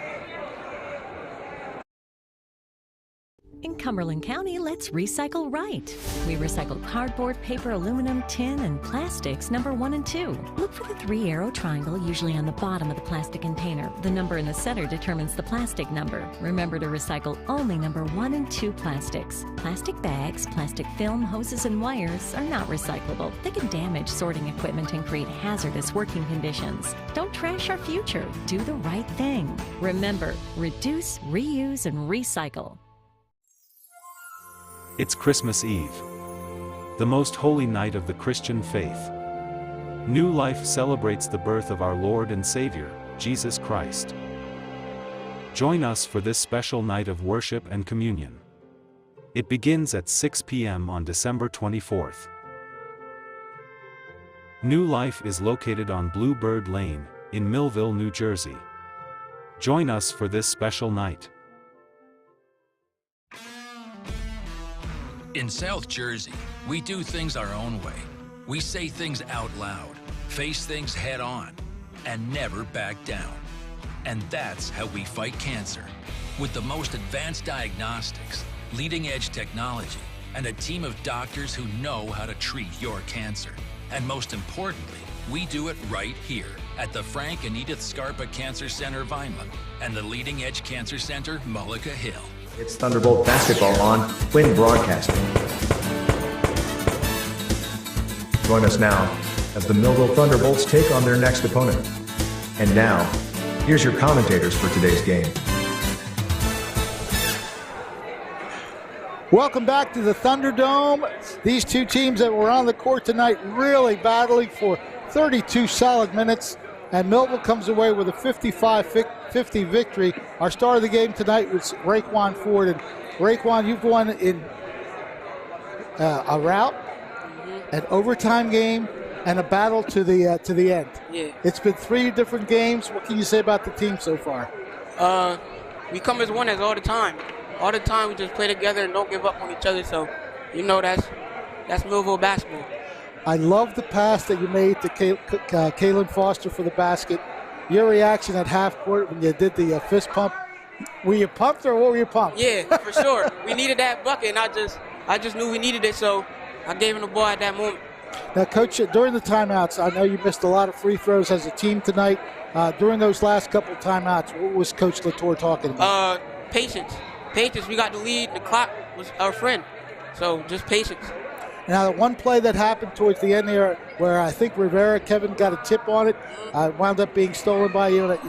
In Cumberland County, let's recycle right. We recycle cardboard, paper, aluminum, tin, and plastics number 1 and 2. Look for the 3-arrow triangle, usually on the bottom of the plastic container. The number in the center determines the plastic number. Remember to recycle only number 1 and 2 plastics. Plastic bags, plastic film, hoses, and wires are not recyclable. They can damage sorting equipment and create hazardous working conditions. Don't trash our future. Do the right thing. Remember, reduce, reuse, and recycle. It's Christmas Eve, the most holy night of the Christian faith. New Life celebrates the birth of our Lord and Savior, Jesus Christ. Join us for this special night of worship and communion. It begins at 6 p.m. on December 24th. New Life is located on Bluebird Lane, in Millville, New Jersey. Join us for this special night. In South Jersey, we do things our own way. We say things out loud, face things head on, and never back down. And that's how we fight cancer. With the most advanced diagnostics, leading-edge technology, and a team of doctors who know how to treat your cancer. And most importantly, we do it right here at the Frank and Edith Scarpa Cancer Center, Vineland, and the Leading Edge Cancer Center, Mullica Hill. It's Thunderbolt basketball on Twin Broadcasting. Join us now as the Millville Thunderbolts take on their next opponent. And now, here's your commentators for today's game. Welcome back to the Thunderdome. These two teams that were on the court tonight really battling for 32 solid minutes, and Millville comes away with a 55-50 victory. Our star of the game tonight was Raekwon Ford. And Raekwon, you've won in a rout, an overtime game, and a battle to the end. Yeah. It's been 3 different games. What can you say about the team so far? We come as one all the time. All the time we just play together and don't give up on each other. So, you know, that's Millville basketball. I love the pass that you made to Kaylin Foster for the basket. Your reaction at half court when you did the fist pump. Were you pumped or what were you pumped? Yeah, for sure. We needed that bucket, and I just knew we needed it, so I gave him the ball at that moment. Now, Coach, during the timeouts, I know you missed a lot of free throws as a team tonight. During those last couple timeouts, what was Coach Latour talking about? Patience. Patience. We got the lead. The clock was our friend. So just patience. Now, the one play that happened towards the end there where I think Kevin got a tip on it, wound up being stolen by you.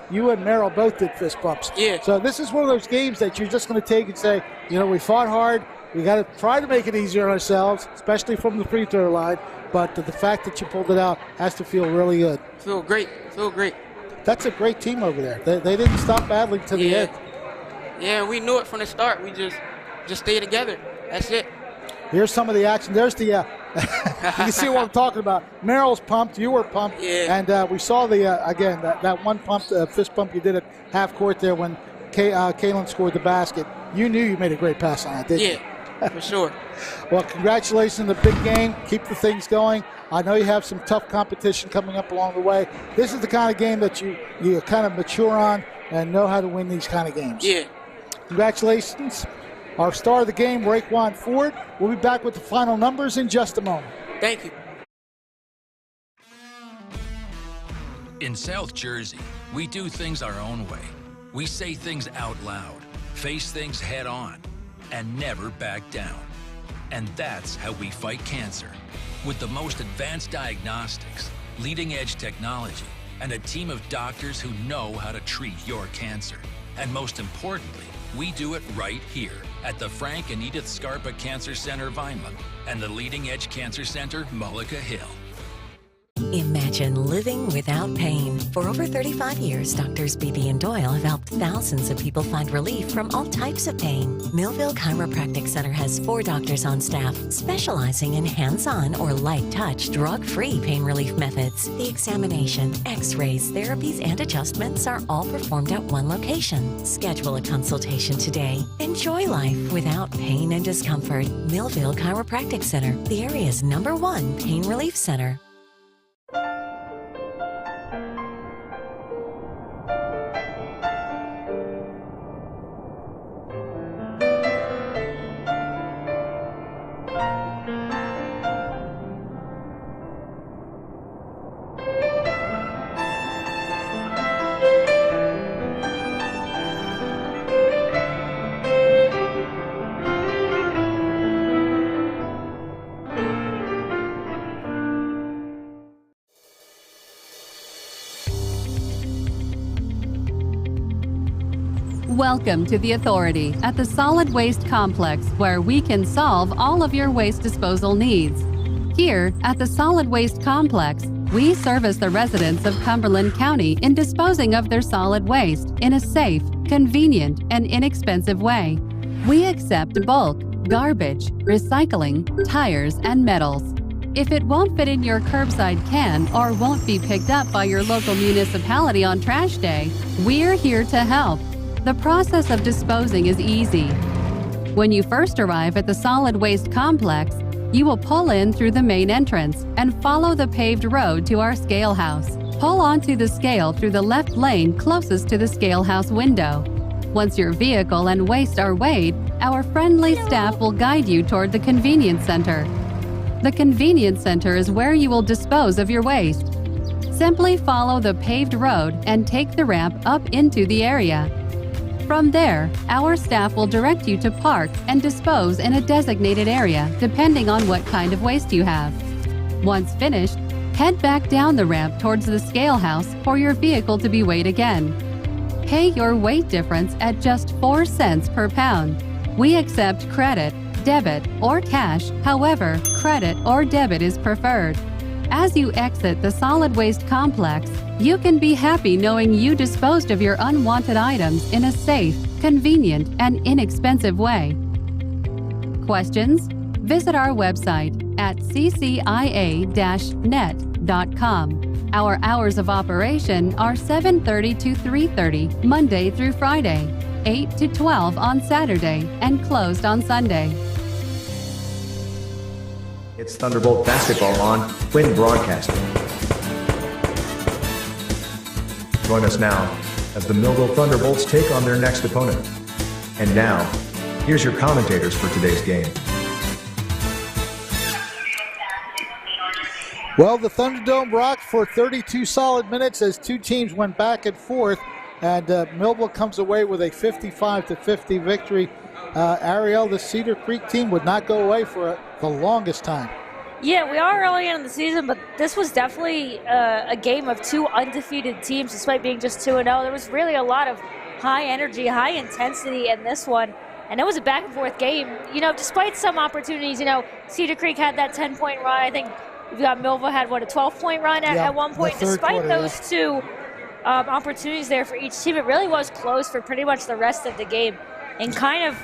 You and Merrill both did fist bumps. Yeah. So this is one of those games that you're just going to take and say, you know, we fought hard. We got to try to make it easier on ourselves, especially from the free throw line. But the fact that you pulled it out has to feel really good. Feel great. That's a great team over there. They didn't stop battling to the end. Yeah, we knew it from the start. We just stay together. That's it. Here's some of the action. There's the, you can see what I'm talking about. Merrill's pumped. You were pumped. Yeah. And we saw again, that one fist pump you did at half court there when Kaylin scored the basket. You knew you made a great pass on that, didn't you? Yeah, for sure. Well, congratulations on the big game. Keep the things going. I know you have some tough competition coming up along the way. This is the kind of game that you kind of mature on and know how to win these kind of games. Yeah. Congratulations. our star of the game, Raekwon Ford. We'll be back with the final numbers in just a moment. Thank you. In South Jersey, we do things our own way. We say things out loud, face things head on, and never back down. And that's how we fight cancer. With the most advanced diagnostics, leading-edge technology, and a team of doctors who know how to treat your cancer. And most importantly, we do it right here at the Frank and Edith Scarpa Cancer Center, Vineland, and the Leading Edge Cancer Center, Mullica Hill. Imagine living without pain. For over 35 years, Doctors Beebe and Doyle have helped thousands of people find relief from all types of pain. Millville Chiropractic Center has 4 doctors on staff specializing in hands-on or light-touch, drug-free pain relief methods. The examination, x-rays, therapies, and adjustments are all performed at one location. Schedule a consultation today. Enjoy life without pain and discomfort. Millville Chiropractic Center, the area's #1 pain relief center. Welcome to The Authority at the Solid Waste Complex, where we can solve all of your waste disposal needs. Here at the Solid Waste Complex, we service the residents of Cumberland County in disposing of their solid waste in a safe, convenient, and inexpensive way. We accept bulk, garbage, recycling, tires, and metals. If it won't fit in your curbside can or won't be picked up by your local municipality on trash day, we're here to help. The process of disposing is easy. When you first arrive at the Solid Waste Complex, you will pull in through the main entrance and follow the paved road to our scale house. Pull onto the scale through the left lane closest to the scale house window. Once your vehicle and waste are weighed, our friendly staff will guide you toward the convenience center. The convenience center is where you will dispose of your waste. Simply follow the paved road and take the ramp up into the area. From there, our staff will direct you to park and dispose in a designated area, depending on what kind of waste you have. Once finished, head back down the ramp towards the scale house for your vehicle to be weighed again. Pay your weight difference at just 4 cents per pound. We accept credit, debit, or cash. However, credit or debit is preferred. As you exit the solid waste complex, you can be happy knowing you disposed of your unwanted items in a safe, convenient, and inexpensive way. Questions? Visit our website at ccia-net.com. Our hours of operation are 7:30 to 3:30, Monday through Friday, 8 to 12 on Saturday, and closed on Sunday. It's Thunderbolt basketball on Twin Broadcasting. Join us now as the Millville Thunderbolts take on their next opponent. And now, here's your commentators for today's game. Well, the Thunderdome rocked for 32 solid minutes as two teams went back and forth, and Millville comes away with a 55-50 victory. Ariel, the Cedar Creek team would not go away for the longest time. Yeah, we are early in the season, but this was definitely a game of two undefeated teams, despite being just 2-0. There was really a lot of high energy, high intensity in this one, and it was a back-and-forth game. You know, despite some opportunities, you know, Cedar Creek had that 10-point run. I think we've got Millville had, a 12-point run at one point. Despite those two opportunities there for each team, it really was close for pretty much the rest of the game. And kind of,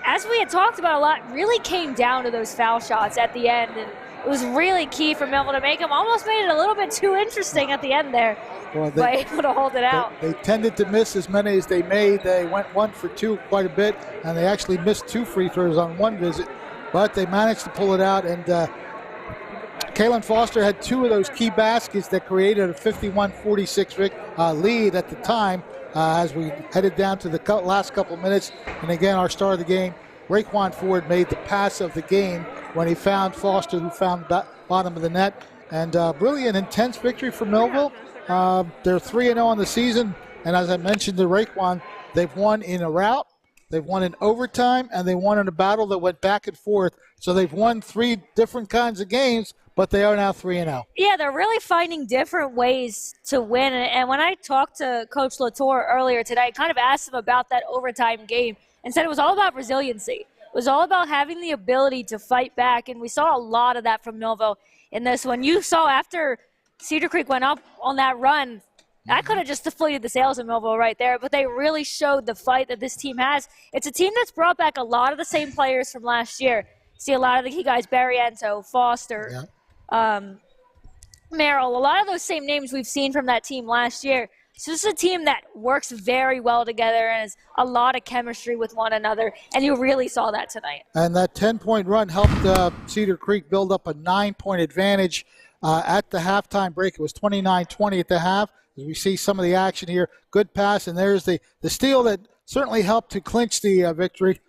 as we had talked about a lot, really came down to those foul shots at the end. And it was really key for Millville to make them. Almost made it a little bit too interesting at the end there, but able to hold it out. They tended to miss as many as they made. They went 1 for 2 quite a bit, and they actually missed 2 free throws on one visit, but they managed to pull it out. And Kaylin Foster had 2 of those key baskets that created a 51-46 lead at the time as we headed down to the last couple minutes. And again, our star of the game, Raekwon Ford made the pass of the game when he found Foster, who found the bottom of the net. And really an intense victory for Millville. They're 3-0 on the season. And as I mentioned to Raekwon, they've won in a rout, they've won in overtime, and they won in a battle that went back and forth. So they've won 3 different kinds of games, but they are now 3-0. Yeah, they're really finding different ways to win. And when I talked to Coach Latour earlier today, I kind of asked him about that overtime game and said it was all about resiliency. It was all about having the ability to fight back, and we saw a lot of that from Millville in this one. You saw after Cedar Creek went up on that run, that could have just deflated the sails of Millville right there, but they really showed the fight that this team has. It's a team that's brought back a lot of the same players from last year. See a lot of the key guys, Barriento, Foster, Merrill, a lot of those same names we've seen from that team last year. So this is a team that works very well together and has a lot of chemistry with one another, and you really saw that tonight. And that 10-point run helped Cedar Creek build up a 9-point advantage at the halftime break. It was 29-20 at the half. As we see some of the action here, good pass, and there's the steal that certainly helped to clinch the victory.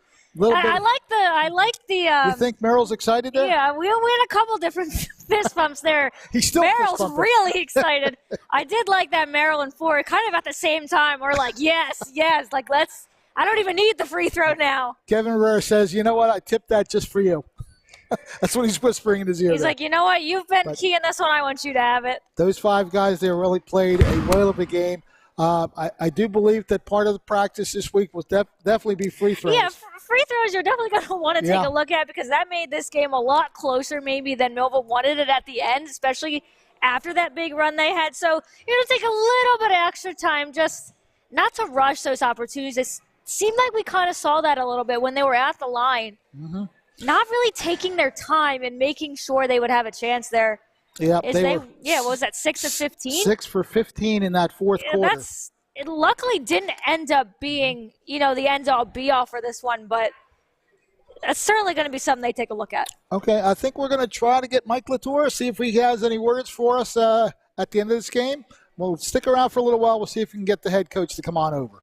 I like the. You think Merrill's excited there? Yeah, we had a couple different fist bumps there. Merrill's really excited. I did like that Merrill and Ford kind of at the same time. We're like, yes, like let's. I don't even need the free throw now. Kevin Rivera says, "You know what? I tipped that just for you." That's what he's whispering in his ear. He's like, you know what? You've been key in this one. I want you to have it. Those 5 guys there really played a whale of a game. I do believe that part of the practice this week will definitely be free throws. Yeah, free throws you're definitely going to want to take a look at because that made this game a lot closer maybe than Millville wanted it at the end, especially after that big run they had. So you're going to take a little bit of extra time just not to rush those opportunities. It seemed like we kind of saw that a little bit when they were at the line. Mm-hmm. Not really taking their time and making sure they would have a chance there. Yeah, what was that, 6 of 15? 6 for 15 in that fourth quarter. It luckily didn't end up being, the end-all be-all for this one, but that's certainly going to be something they take a look at. Okay, I think we're going to try to get Mike Latour, see if he has any words for us at the end of this game. We'll stick around for a little while. We'll see if we can get the head coach to come on over.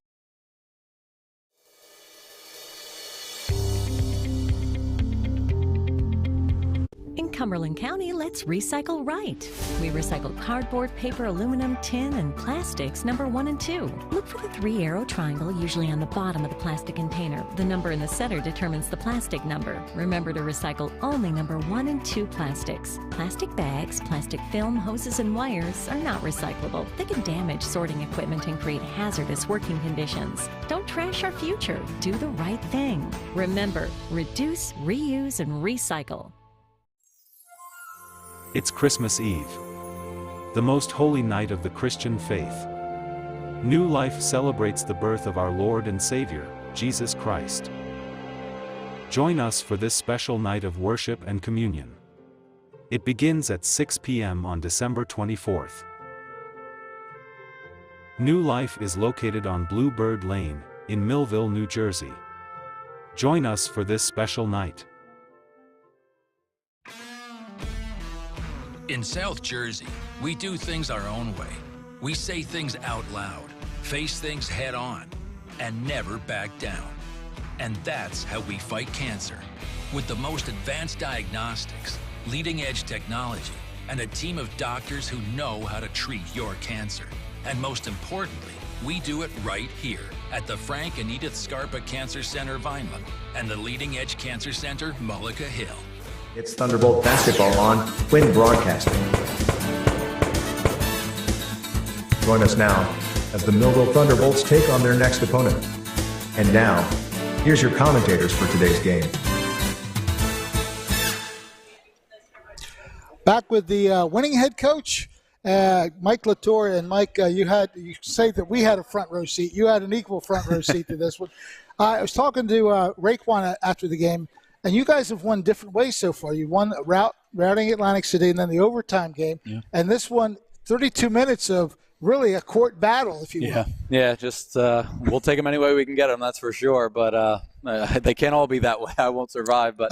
In Cumberland County, let's recycle right. We recycle cardboard, paper, aluminum, tin, and plastics number 1 and 2. Look for the 3-arrow triangle, usually on the bottom of the plastic container. The number in the center determines the plastic number. Remember to recycle only number 1 and 2 plastics. Plastic bags, plastic film, hoses, and wires are not recyclable. They can damage sorting equipment and create hazardous working conditions. Don't trash our future. Do the right thing. Remember, reduce, reuse, and recycle. It's Christmas Eve, the most holy night of the Christian faith. New Life celebrates the birth of our Lord and Savior, Jesus Christ. Join us for this special night of worship and communion. It begins at 6 p.m. on December 24th. New Life is located on Bluebird Lane, in Millville, New Jersey. Join us for this special night. In South Jersey, we do things our own way. We say things out loud, face things head on, and never back down. And that's how we fight cancer. With the most advanced diagnostics, leading-edge technology, and a team of doctors who know how to treat your cancer. And most importantly, we do it right here at the Frank and Edith Scarpa Cancer Center, Vineland, and the Leading Edge Cancer Center, Mullica Hill. It's Thunderbolt basketball on Quinn Broadcasting. Join us now as the Millville Thunderbolts take on their next opponent. And now, here's your commentators for today's game. Back with the winning head coach, Mike Latour. And Mike, you say that we had a front row seat. You had an equal front row seat to this one. I was talking to Raekwon after the game. And you guys have won different ways so far. You won routing Atlantic City and then the overtime game. Yeah. And this one, 32 minutes of really a court battle, if you will. Yeah, just we'll take them any way we can get them, that's for sure. But they can't all be that way. I won't survive. But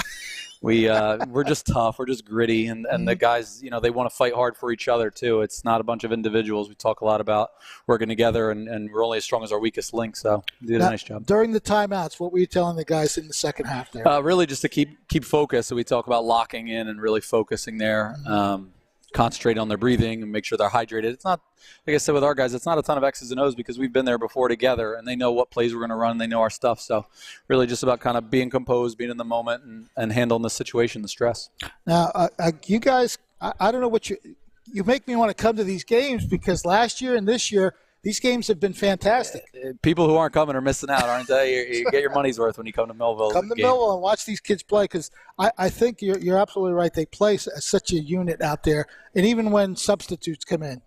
We're just tough. We're just gritty, and the guys, they want to fight hard for each other too. It's not a bunch of individuals. We talk a lot about working together, and we're only as strong as our weakest link. So we did a nice job. During the timeouts, what were you telling the guys in the second half there? Really, just to keep focus. So we talk about locking in and really focusing there. Concentrate on their breathing and make sure they're hydrated. It's not, like I said with our guys, it's not a ton of X's and O's because we've been there before together, and they know what plays we're going to run. They know our stuff. So really just about kind of being composed, being in the moment, and handling the situation, the stress. Now, you guys, I don't know what you make me want to come to these games because last year and this year, these games have been fantastic. People who aren't coming are missing out, aren't they? You get your money's worth when you come to Millville. Come to Millville and watch these kids play because I think you're absolutely right. They play such a unit out there. And even when substitutes come in,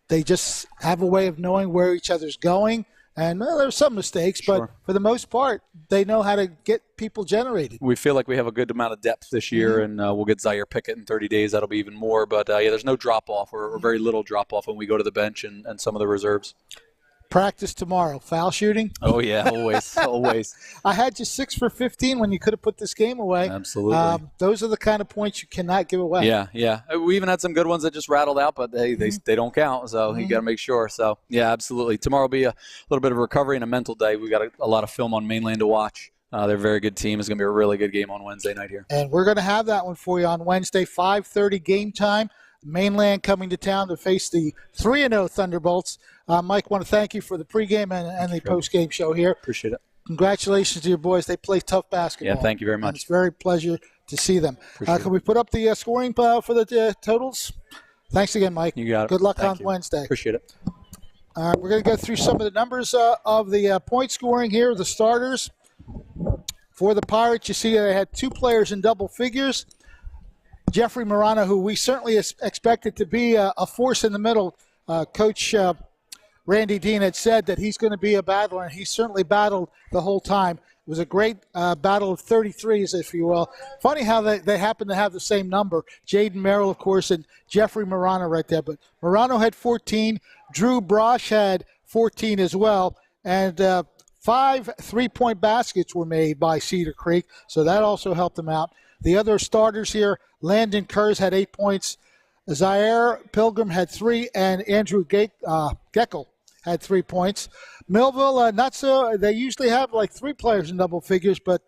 they just have a way of knowing where each other's going. And there's some mistakes, but for the most part, they know how to get people generated. We feel like we have a good amount of depth this year, and we'll get Zaire Pickett in 30 days. That'll be even more. But, there's no drop-off or very little drop-off when we go to the bench and some of the reserves. Practice tomorrow. Foul shooting? Oh, yeah, always, always. I had you 6 for 15 when you could have put this game away. Absolutely. Those are the kind of points you cannot give away. Yeah. We even had some good ones that just rattled out, but they don't count, so you got to make sure. So, yeah, absolutely. Tomorrow will be a little bit of a recovery and a mental day. We got a lot of film on Mainland to watch. They're a very good team. It's going to be a really good game on Wednesday night here. And we're going to have that one for you on Wednesday, 5:30 game time. Mainland coming to town to face the 3-0 Thunderbolts. Mike, want to thank you for the pregame and the postgame show here. Appreciate it. Congratulations to your boys. They play tough basketball. Yeah, thank you very much. It's very pleasure to see them. Can we put up the scoring for the totals? Thanks again, Mike. You got it. Good luck on Wednesday. Appreciate it. All right, we're going to go through some of the numbers of the point scoring here, the starters. For the Pirates, you see they had 2 players in double figures. Jeffrey Marano, who we certainly expected to be a force in the middle. Coach Randy Dean had said that he's going to be a battler, and he certainly battled the whole time. It was a great battle of 33s, if you will. Funny how they happen to have the same number. Jaden Merrill, of course, and Jeffrey Marano right there. But Marano had 14. Drew Brosh had 14 as well. And 5 3-point baskets were made by Cedar Creek, so that also helped them out. The other starters here, Landon Kurz had 8 points. Zaire Pilgrim had 3, and Andrew Geckel had 3 points. Millville, not so. They usually have like 3 players in double figures, but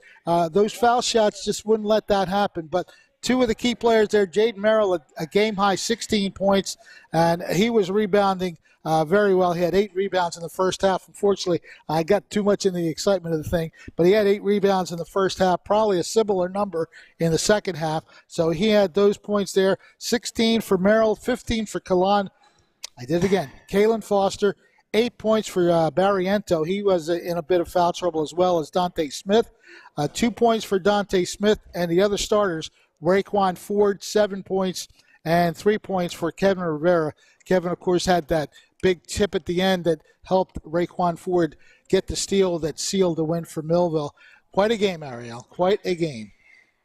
those foul shots just wouldn't let that happen. But 2 of the key players there, Jaden Merrill, a game-high 16 points, and he was rebounding very well. He had 8 rebounds in the first half. Unfortunately, I got too much in the excitement of the thing, but he had 8 rebounds in the first half, probably a similar number in the second half. So he had those points there. 16 for Merrill, 15 for Kalen Foster, 8 points for Barriento. He was in a bit of foul trouble as well as Dante Smith. 2 points for Dante Smith, and the other starters, Raekwon Ford, 7 points, and 3 points for Kevin Rivera. Kevin, of course, had that big tip at the end that helped Raekwon Ford get the steal that sealed the win for Millville. Quite a game, Ariel. Quite a game.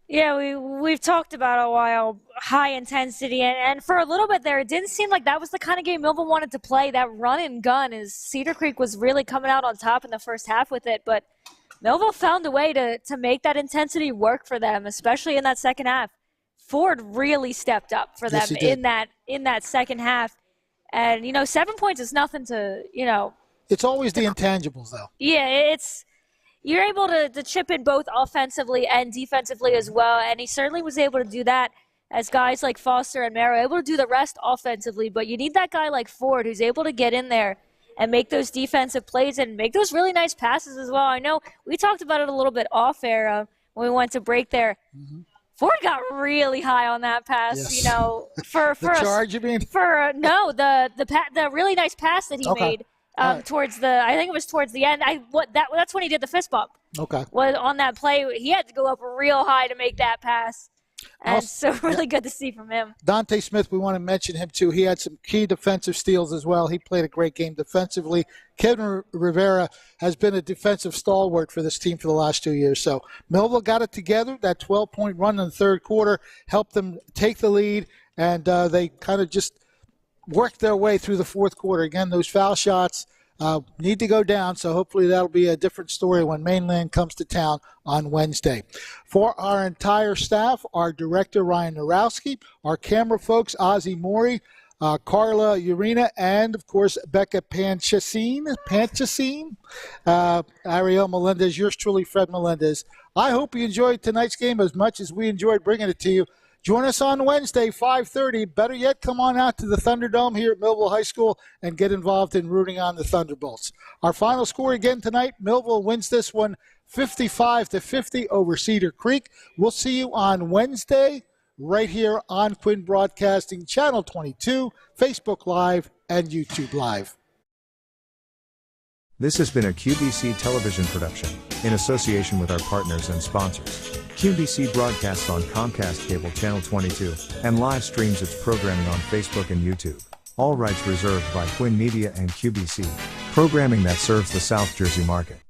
Yeah, we've talked about a while, high intensity, and for a little bit there, it didn't seem like that was the kind of game Millville wanted to play. That run and gun is Cedar Creek was really coming out on top in the first half with it, but Millville found a way to make that intensity work for them, especially in that second half. Ford really stepped up for them in that second half. And, 7 points is nothing to, It's always the intangibles, though. Yeah, you're able to chip in both offensively and defensively as well. And he certainly was able to do that as guys like Foster and Merrill able to do the rest offensively. But you need that guy like Ford who's able to get in there and make those defensive plays and make those really nice passes as well. I know we talked about it a little bit off air when we went to break there. Mm-hmm. Ford got really high on that pass, for the charge, you mean? The really nice pass that he made towards I think it was towards the end. That's when he did the fist bump. Okay. Was on that play, he had to go up real high to make that pass. And really good to see from him. Dante Smith, we want to mention him too. He had some key defensive steals as well. He played a great game defensively. Kevin Rivera has been a defensive stalwart for this team for the last 2 years. So Millville got it together. That 12-point run in the third quarter helped them take the lead, and they kind of just worked their way through the fourth quarter. Again, those foul shots need to go down, so hopefully that'll be a different story when Mainland comes to town on Wednesday. For our entire staff, our director, Ryan Narowski, our camera folks, Ozzie Mori, Carla Urena, and, of course, Becca Panchasine, Ariel Melendez, yours truly, Fred Melendez. I hope you enjoyed tonight's game as much as we enjoyed bringing it to you. Join us on Wednesday, 5:30. Better yet, come on out to the Thunderdome here at Millville High School and get involved in rooting on the Thunderbolts. Our final score again tonight, Millville wins this one 55-50 over Cedar Creek. We'll see you on Wednesday right here on Quinn Broadcasting, Channel 22, Facebook Live, and YouTube Live. This has been a QBC television production, in association with our partners and sponsors. QBC broadcasts on Comcast Cable Channel 22, and live streams its programming on Facebook and YouTube. All rights reserved by Quinn Media and QBC, programming that serves the South Jersey market.